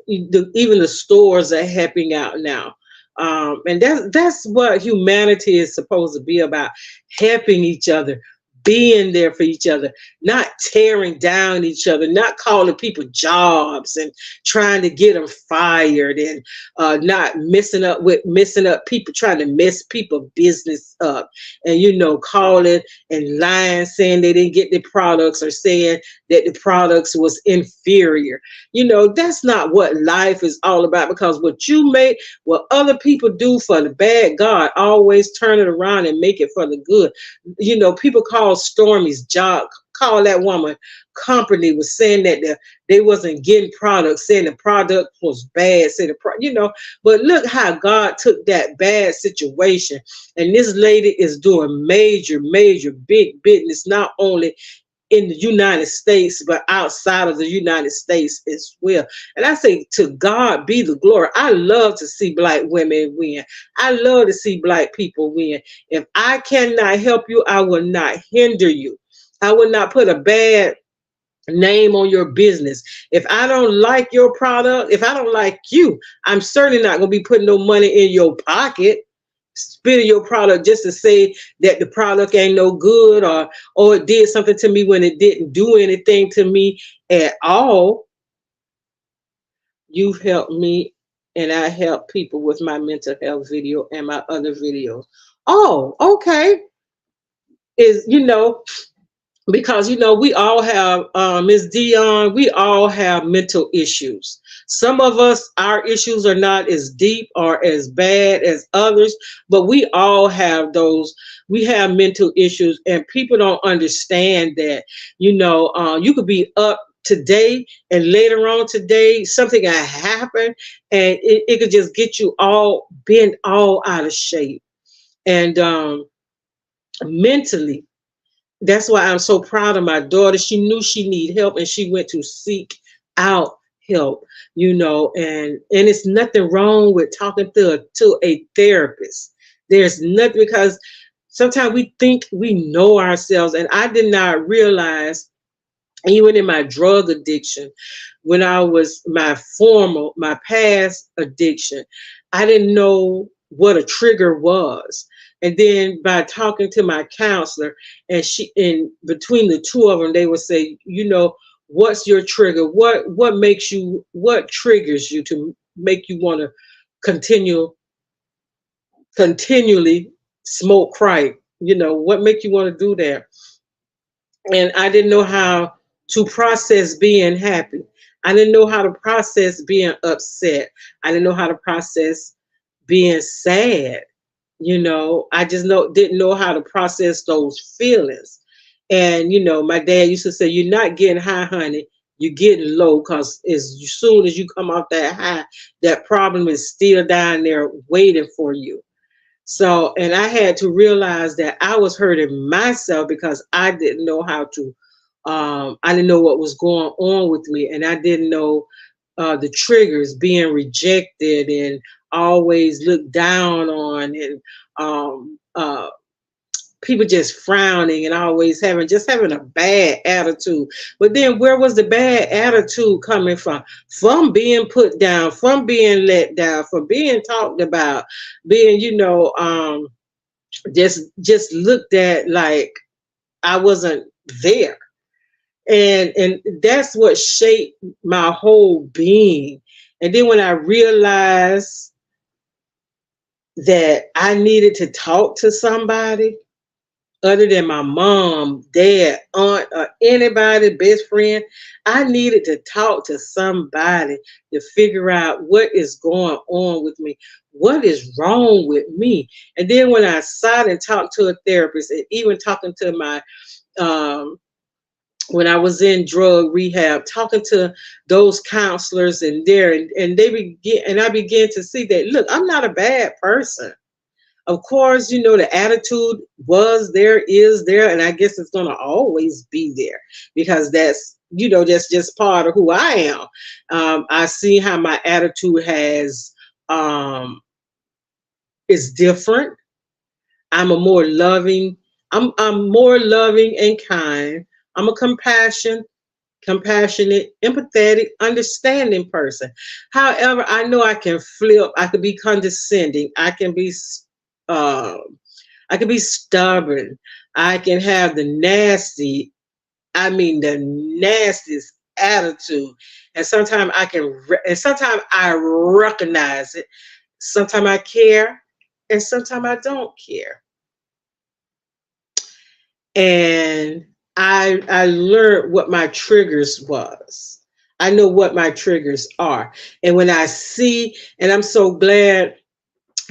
even the stores are helping out now. And that's what humanity is supposed to be about: helping each other, being there for each other, not tearing down each other, not calling people jobs and trying to get them fired, and not messing up people, trying to mess people business up, and calling and lying, saying they didn't get the products, or saying that the products was inferior. That's not what life is all about, because what other people do for the bad, God always turn it around and make it for the good. People call stormies job call that woman company was saying that they wasn't getting products, saying the product was bad, saying but look how God took that bad situation, and this lady is doing major, major, big business, not only in the United States, but outside of the United States as well. And I say, to God be the glory. I love to see Black women win. I love to see Black people win. If I cannot help you, I will not hinder you. I will not put a bad name on your business. If I don't like your product, if I don't like you, I'm certainly not going to be putting no money in your pocket, spitting your product just to say that the product ain't no good, or it did something to me when it didn't do anything to me at all. You've helped me, and I help people with my mental health video and my other videos. Oh, okay. Is because we all have, Ms. Dion, we all have mental issues. Some of us, our issues are not as deep or as bad as others, but we all have those. We have mental issues, and people don't understand that. You could be up today, and later on today something can happen, and it could just get you all bent all out of shape. And mentally, that's why I'm so proud of my daughter. She knew she needed help, and she went to seek out help, and it's nothing wrong with talking to a therapist. There's nothing, because sometimes we think we know ourselves, and I did not realize, even in my drug addiction, when I was my past addiction, I didn't know what a trigger was. And then by talking to my counselor, and in between the two of them, they would say, what's your trigger? What triggers you to make you want to continually smoke crack? What make you want to do that? And I didn't know how to process being happy. I didn't know how to process being upset. I didn't know how to process being sad. I just didn't know how to process those feelings. And my dad used to say, "You're not getting high, honey. You're getting low, because as soon as you come off that high, that problem is still down there waiting for you." So, and I had to realize that I was hurting myself because I didn't know how to, I didn't know what was going on with me. And I didn't know the triggers, being rejected and always looked down on, and people just frowning, and always having a bad attitude. But then where was the bad attitude coming from? From being put down, from being let down, from being talked about, being, just looked at like I wasn't there. And that's what shaped my whole being. And then when I realized that I needed to talk to somebody other than my mom, dad, aunt, or anybody, best friend, I needed to talk to somebody to figure out what is going on with me, what is wrong with me. And then when I sat and talked to a therapist, and even talking to my when I was in drug rehab, talking to those counselors and I began to see that, look, I'm not a bad person. Of course, the attitude was there, is there, and I guess it's going to always be there, because that's just part of who I am. I see how my attitude is different. I'm a more loving. I'm more loving and kind. I'm a compassionate, empathetic, understanding person. However, I know I can flip. I can be condescending. Uh, I can be stubborn. I can have the nastiest attitude. And sometimes I recognize it. Sometimes I care, and sometimes I don't care. And I learned what my triggers was. I know what my triggers are. And when I see, and I'm so glad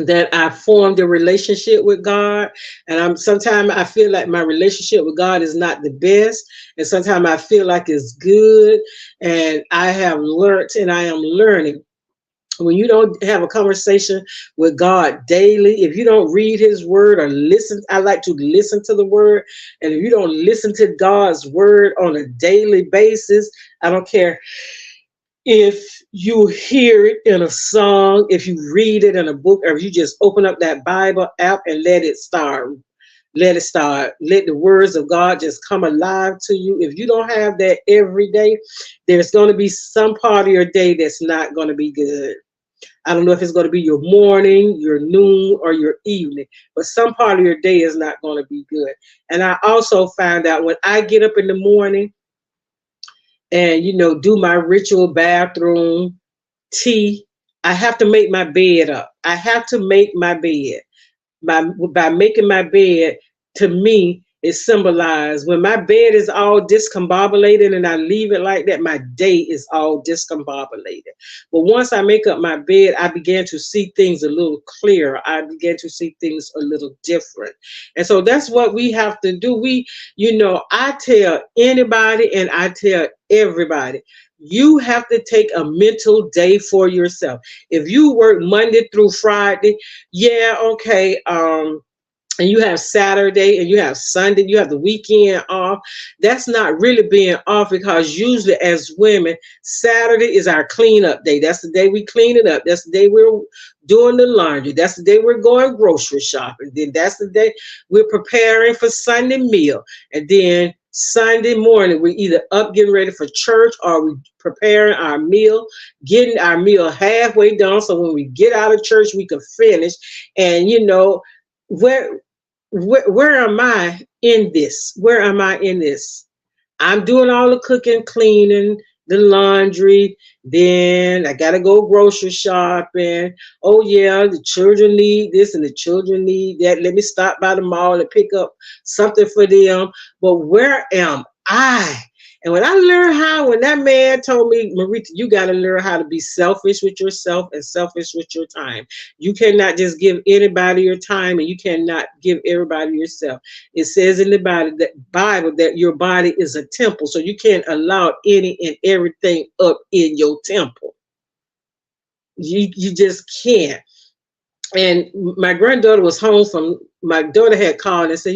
that I formed a relationship with God. And I'm sometimes I feel like my relationship with God is not the best. And sometimes I feel like it's good. And I have learned and I am learning. When you don't have a conversation with God daily, if you don't read his word or listen, I like to listen to the word. And if you don't listen to God's word on a daily basis, I don't care if you hear it in a song, if you read it in a book, or if you just open up that Bible app and let the words of God just come alive to you. If you don't have that every day, there's going to be some part of your day that's not going to be good. I don't know if it's going to be your morning, your noon, or your evening, but some part of your day is not going to be good. And I also found out when I get up in the morning and, do my ritual bathroom, tea, I have to make my bed up. I have to make my bed. By making my bed, to me, it symbolized when my bed is all discombobulated and I leave it like that, my day is all discombobulated. But once I make up my bed, I began to see things a little clearer. I began to see things a little different. And so that's what we have to do. I tell anybody and I tell everybody, you have to take a mental day for yourself. If you work Monday through Friday, yeah, okay. And you have Saturday and you have Sunday, you have the weekend off. That's not really being off, because usually as women, Saturday is our cleanup day. That's the day we clean it up. That's the day we're doing the laundry. That's the day we're going grocery shopping. Then that's the day we're preparing for Sunday meal. And then Sunday morning, we're either up getting ready for church or we preparing our meal, getting our meal halfway done. So when we get out of church, we can finish. And where where am I in this? Where am I in this? I'm doing all the cooking, cleaning, the laundry. Then I got to go grocery shopping. Oh, yeah, the children need this and the children need that. Let me stop by the mall and pick up something for them. But where am I? And when that man told me, Marita, you got to learn how to be selfish with yourself and selfish with your time. You cannot just give anybody your time and you cannot give everybody yourself. It says in the Bible that your body is a temple, so you can't allow any and everything up in your temple. You just can't. And my granddaughter was home my daughter had called and said,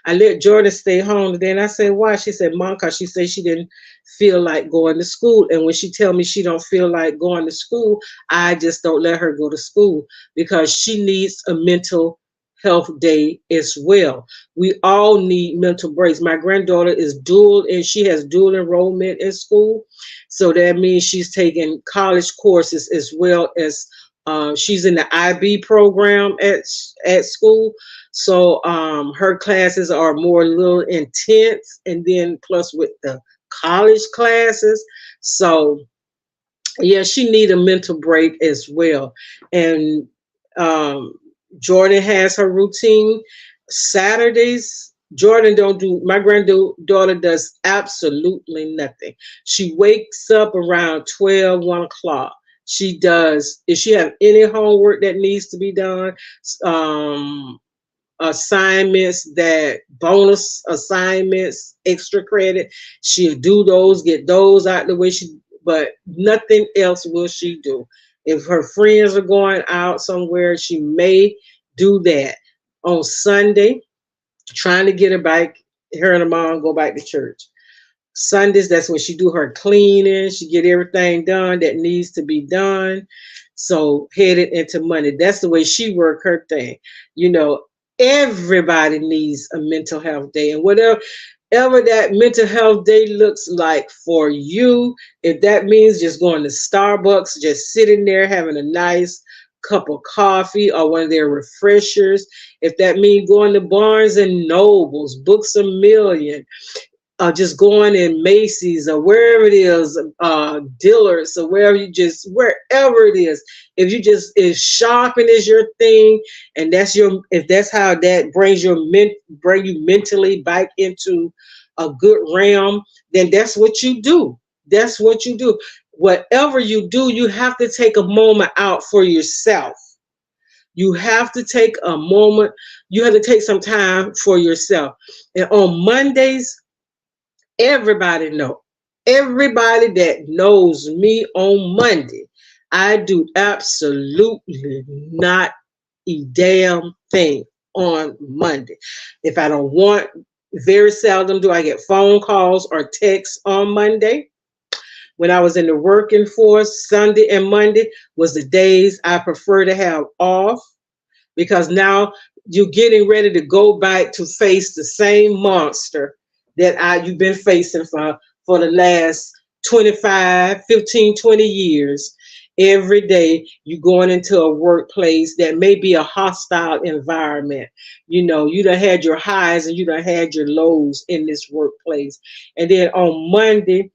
I let Jordan stay home today. And I said, why? She said, Mom, because she said she didn't feel like going to school. And when she tell me she don't feel like going to school, I just don't let her go to school, because she needs a mental health day as well. We all need mental breaks. My granddaughter is and she has dual enrollment in school. So that means she's taking college courses as well as she's in the IB program at school. So her classes are more a little intense, and then plus with the college classes. So yeah, she need a mental break as well. And Jordan has her routine. Saturdays, Jordan don't do, my granddaughter does absolutely nothing. She wakes up around 12, 1 o'clock. She does, if she have any homework that needs to be done, um, assignments, that bonus assignments, extra credit, she'll do those, get those out the way. But nothing else will she do. If her friends are going out somewhere, she may do that. On Sunday, trying to get her and her mom go back to church. Sundays, that's when she do her cleaning. She get everything done that needs to be done. So headed into Monday. That's the way she work her thing. Everybody needs a mental health day. And whatever that mental health day looks like for you, if that means just going to Starbucks, just sitting there having a nice cup of coffee or one of their refreshers, if that means going to Barnes and Nobles, Books a Million, just going in Macy's or wherever it is, Dillard's or wherever it is. If shopping is your thing, and if that's how that bring you mentally back into a good realm, then that's what you do. That's what you do. Whatever you do, you have to take a moment out for yourself. You have to take a moment. You have to take some time for yourself. And on Mondays, everybody know. Everybody that knows me on Monday, I do absolutely not a damn thing on Monday. If I don't want, very seldom do I get phone calls or texts on Monday. When I was in the working force, Sunday and Monday was the days I prefer to have off, because now you're getting ready to go back to face the same monster that you've been facing for the last 25, 15, 20 years. Every day you're going into a workplace that may be a hostile environment. You know, you done had your highs and you done had your lows in this workplace. And then on Monday,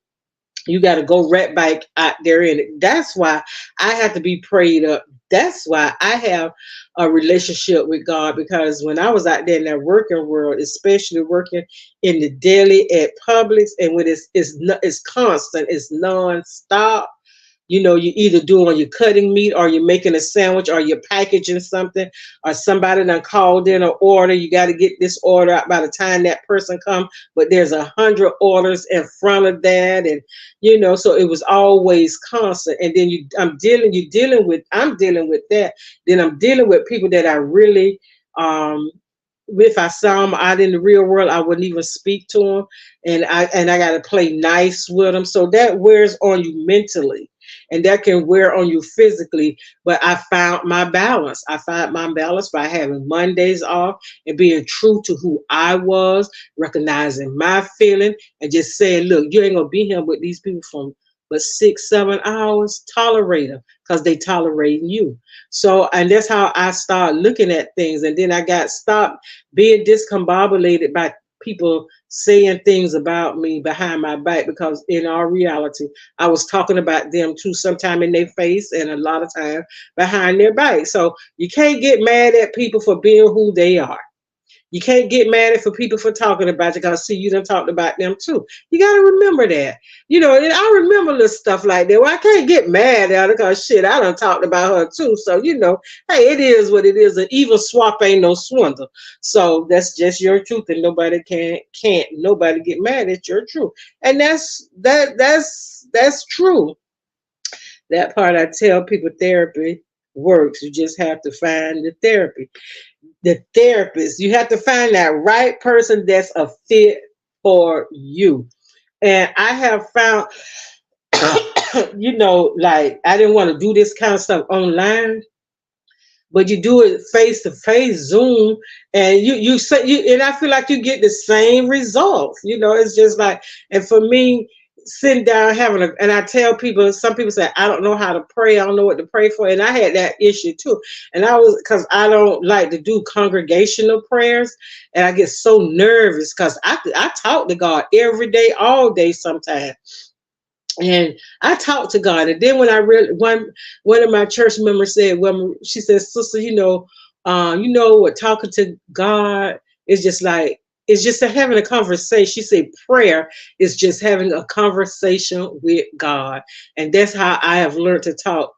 you got to go right back out there in it. That's why I have to be prayed up. That's why I have a relationship with God, because when I was out there in that working world, especially working in the deli at Publix, and when it's constant, it's nonstop. You know, you either doing your cutting meat, or you're making a sandwich, or you're packaging something, or somebody done called in an order. You got to get this order out by the time that person come, but there's 100 orders in front of that, and you know, so it was always constant. And then I'm dealing with that. Then I'm dealing with people that I really, if I saw them out in the real world, I wouldn't even speak to them, and I got to play nice with them. So that wears on you mentally, and that can wear on you physically. But I found my balance. I found my balance by having Mondays off and being true to who I was, recognizing my feeling, and just saying, look, you ain't gonna be here with these people from but 6, 7 hours. Tolerate them, because they tolerating you. So, and that's how I started looking at things. And then I got stopped being discombobulated by people saying things about me behind my back, because in our reality, I was talking about them too, sometime in their face and a lot of time behind their back. So you can't get mad at people for being who they are. You can't get mad at for people for talking about you, because see, you done talked about them too. You got to remember that. You know, and I remember little stuff like that. Well, I can't get mad at her because shit, I done talked about her too. So, you know, hey, it is what it is. An evil swap ain't no swindle. So that's just your truth, and nobody can't nobody get mad at your truth. And that's true. That part I tell people, therapy works. You just have to find the therapist. You have to find that right person that's a fit for you. And I have found, you know, like I didn't want to do this kind of stuff online, but you do it face to face, Zoom, and you say you, and I feel like you get the same results. You know, it's just like, and for me, sitting down having a, and I tell people, some people say I don't know how to pray, I don't know what to pray for, and I had that issue too. And I was, because I don't like to do congregational prayers, and I get so nervous because I talk to God every day, all day sometimes, and I talked to God. And then when I really, one of my church members said, well, she said, sister, you know what, talking to God is just like, it's just having a conversation. She said prayer is just having a conversation with God. And that's how I have learned to talk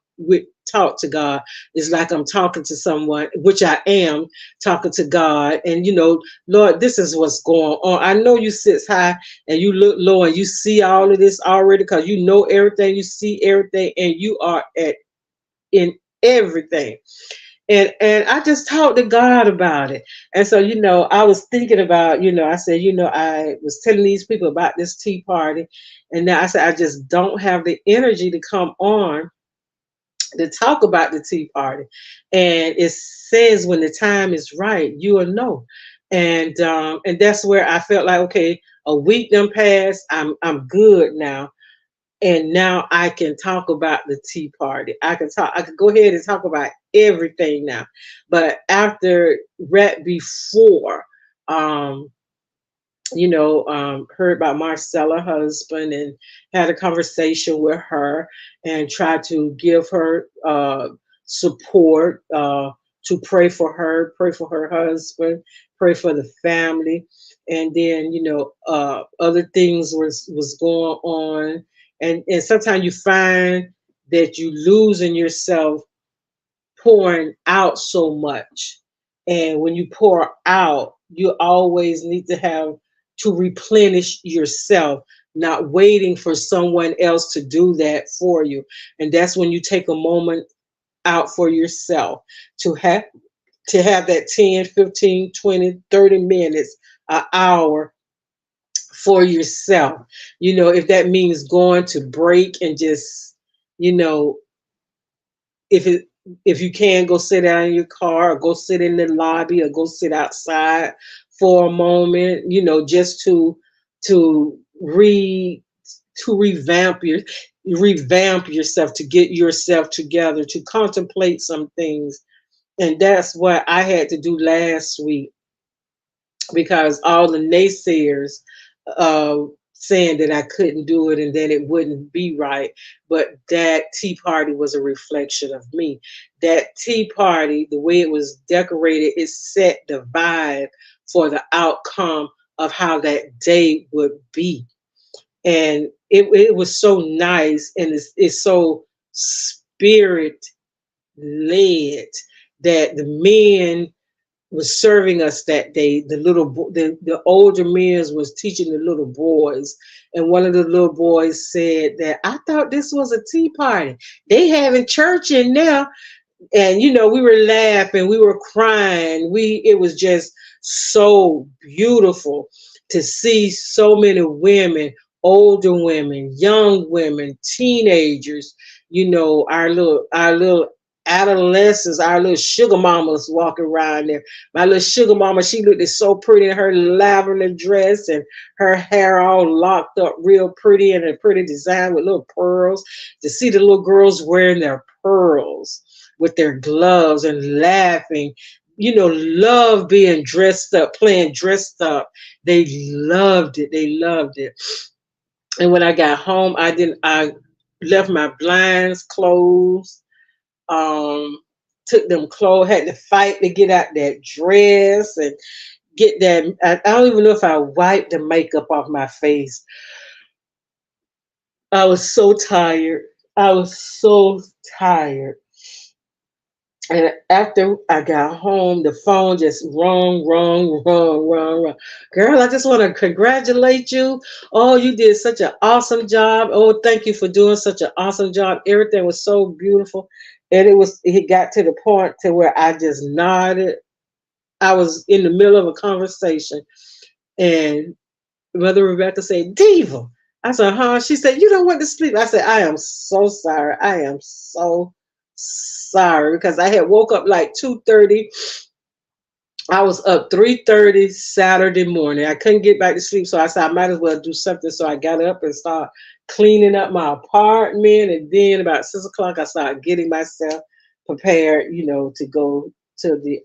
to God. It's like I'm talking to someone, which I am talking to God. And you know, Lord, this is what's going on. I know you sit high and you look low, and you see all of this already, because you know everything, you see everything, and you are in everything. And I just talked to God about it. And so, you know, I was thinking about, you know, I said, you know, I was telling these people about this tea party, and now I said I just don't have the energy to come on to talk about the tea party. And it says when the time is right, you will know. And that's where I felt like, okay, a week done passed, I'm good now, and now I can talk about the tea party. I can go ahead and talk about everything now. But after, right before, um you know, heard about Marcella husband, and had a conversation with her, and tried to give her support, to pray for her husband, pray for the family. And then, you know, other things was going on. And sometimes you find that you losing yourself pouring out so much. And when you pour out, you always need to have to replenish yourself, not waiting for someone else to do that for you. And that's when you take a moment out for yourself to have that 10, 15, 20, 30 minutes, an hour for yourself. If that means going to break and just, you know, if it if you can go sit down in your car or go sit in the lobby or go sit outside for a moment, just to re to revamp yourself, to get yourself together, to contemplate some things. And that's what I had to do last week, because all the naysayers uh, saying that I couldn't do it and then it wouldn't be right. But that tea party was a reflection of me. That tea party, the way it was decorated, it set the vibe for the outcome of how that day would be. And it was so nice, and it's so spirit led that the men was serving us that day. The older men was teaching the little boys, and one of the little boys said that I thought this was a tea party. They having church in there. And we were laughing, we were crying, it was just so beautiful to see so many women, older women, young women, teenagers, our little adolescents, our little sugar mamas walking around there. My little sugar mama, she looked so pretty in her lavender dress and her hair all locked up real pretty and a pretty design with little pearls. To see the little girls wearing their pearls with their gloves and laughing, love being dressed up, playing dressed up. They loved it. They loved it. And when I got home, I left my blinds closed. Um, Took them clothes, had to fight to get out that dress and get that. I don't even know if I wiped the makeup off my face. I was so tired. I was so tired. And after I got home, the phone just rung, rung, rung, rung, rung. Girl, I just want to congratulate you. Oh, you did such an awesome job. Oh, thank you for doing such an awesome job. Everything was so beautiful. And it got to the point to where I just nodded. I was in the middle of a conversation, and Mother Rebecca said, Diva. I said, huh? She said, you don't want to sleep. I said, I am so sorry. I am so sorry, because I had woke up like 2:30. I was up 3:30 Saturday morning. I couldn't get back to sleep, so I said I might as well do something. So I got up and started cleaning up my apartment, and then about 6 o'clock, I started getting myself prepared, to go to the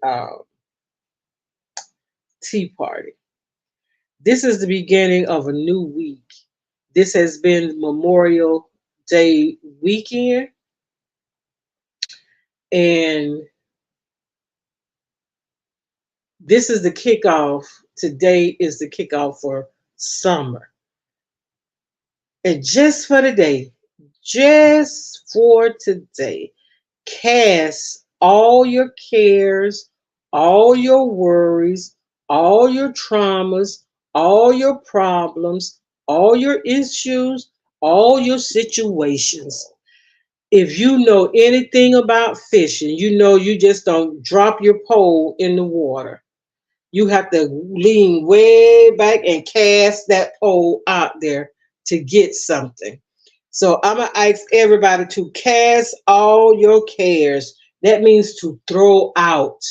tea party. This is the beginning of a new week. This has been Memorial Day weekend, and this is the kickoff. Today is the kickoff for summer. And just for today, cast all your cares, all your worries, all your traumas, all your problems, all your issues, all your situations. If you know anything about fishing, you just don't drop your pole in the water. You have to lean way back and cast that pole out there to get something. So I'm going to ask everybody to cast all your cares. That means to throw out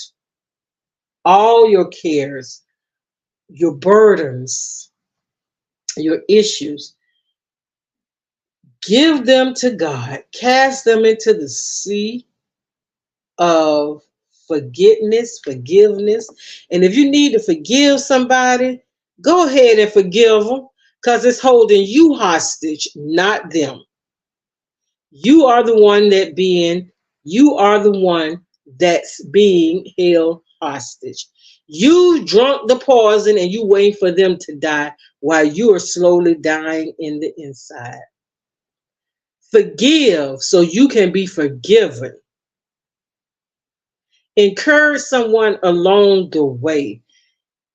all your cares, your burdens, your issues. Give them to God. Cast them into the sea of forgiveness. And if you need to forgive somebody, go ahead and forgive them, because it's holding you hostage, not them. You are the one you are the one that's being held hostage. You drunk the poison and you wait for them to die while you are slowly dying in the inside. Forgive so you can be forgiven. Encourage someone along the way.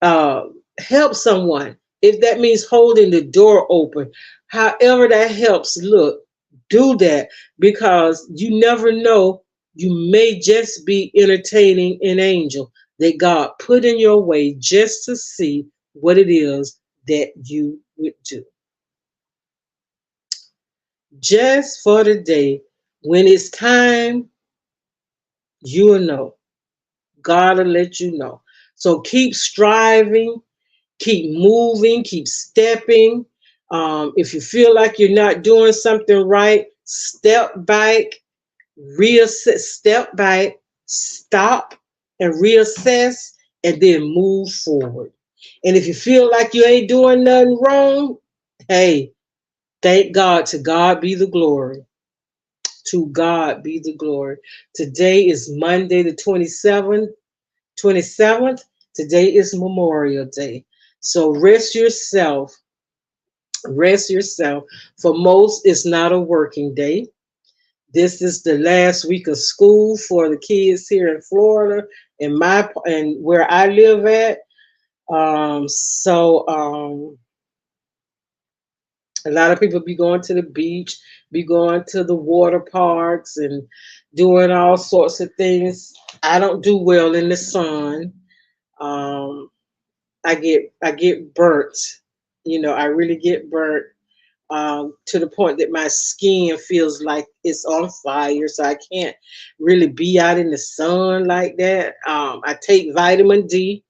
uh, Help someone. If that means holding the door open, however that helps, look, do that, because you never know. You may just be entertaining an angel that God put in your way just to see what it is that you would do. Just for the day, when it's time, you'll know. God will let you know. So keep striving, keep moving, keep stepping. If you feel like you're not doing something right, step back, reassess, step back, stop and reassess, and then move forward. And if you feel like you ain't doing nothing wrong, hey, thank God. To God be the glory. To God be the glory. Today is Monday the 27th. Today is Memorial Day. So rest yourself. For most, it's not a working day. This is the last week of school for the kids here in Florida and where I live at. A lot of people be going to the beach, be going to the water parks and doing all sorts of things. I don't do well in the sun. Um, I get burnt. I really get burnt, to the point that my skin feels like it's on fire. So I can't really be out in the sun like that. I take vitamin D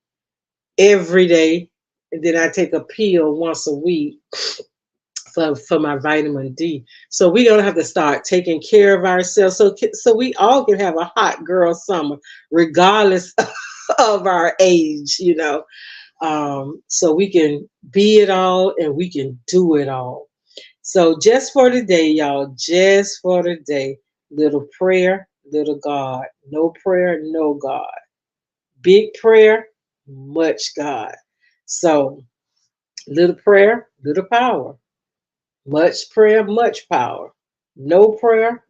every day, and then I take a pill once a week for my vitamin D. So we're gonna have to start taking care of ourselves, so we all can have a hot girl summer, regardless of our age. So we can be it all and we can do it all. So just for today, y'all, just for today, little prayer, little God. No prayer, no God. Big prayer, much God. So little prayer, little power. Much prayer, much power. No prayer,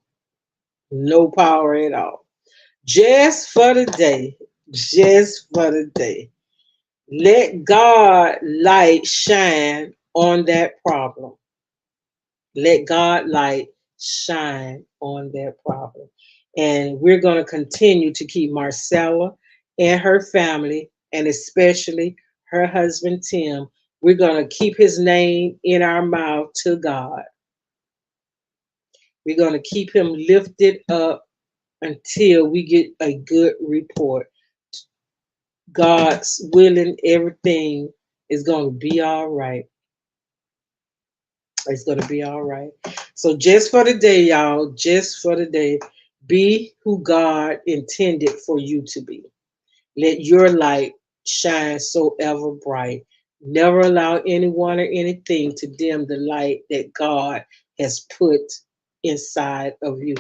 no power at all. Just for the day, just for the day. Let God light shine on that problem. Let God light shine on that problem. And we're going to continue to keep Marcella and her family, and especially her husband Tim, we're going to keep his name in our mouth to God. We're going to keep him lifted up until we get a good report. God's willing, everything is going to be all right. It's going to be all right. So just for the day, y'all, just for the day, be who God intended for you to be. Let your light shine so ever bright. Never allow anyone or anything to dim the light that God has put inside of you.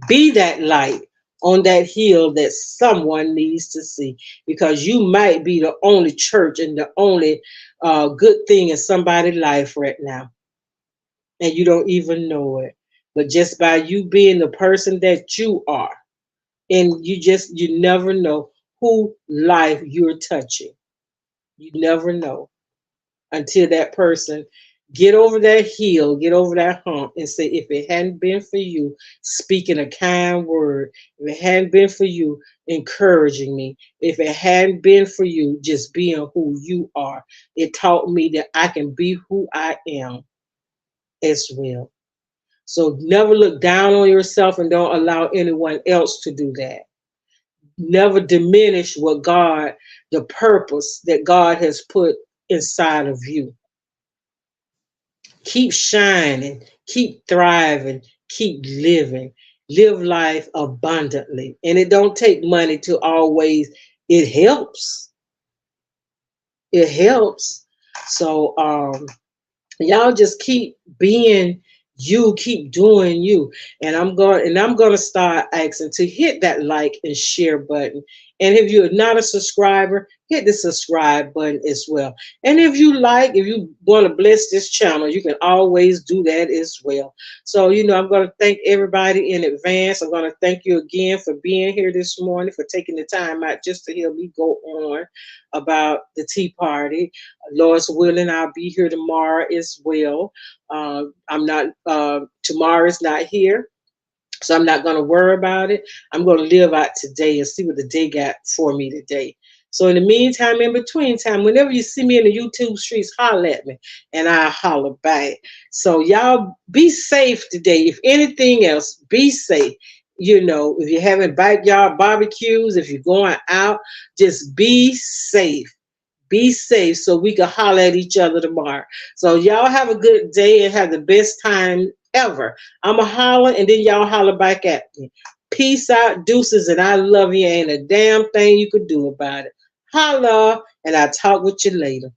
Be that light on that hill that someone needs to see, because you might be the only church and the only good thing in somebody's life right now, and you don't even know it. But just by you being the person that you are, and you never know who life you're touching. You never know until that person get over that hill, get over that hump, and say, if it hadn't been for you speaking a kind word, if it hadn't been for you encouraging me, if it hadn't been for you just being who you are, it taught me that I can be who I am as well. So never look down on yourself, and don't allow anyone else to do that. Never diminish the purpose that God has put inside of you. Keep shining, keep thriving, keep living. Live life abundantly. And it don't take money to always, it helps. It helps. So y'all just keep being you, keep doing you. And I'm going to start asking to hit that like and share button And if you're not a subscriber, hit the subscribe button as well. And if you want to bless this channel, you can always do that as well. So, I'm going to thank everybody in advance. I'm going to thank you again for being here this morning, for taking the time out just to hear me go on about the Tea Party. Lord's willing, I'll be here tomorrow as well. I'm not, tomorrow is not here. So I'm not going to worry about it. I'm going to live out today and see what the day got for me today. So in the meantime, in between time, whenever you see me in the YouTube streets, holler at me and I'll holler back. So y'all be safe today. If anything else, be safe. If you're having backyard barbecues, if you're going out, just be safe. Be safe so we can holler at each other tomorrow. So y'all have a good day and have the best time ever. I'ma holler and then y'all holler back at me. Peace out, deuces, and I love you. Ain't a damn thing you could do about it. Holla, and I'll talk with you later.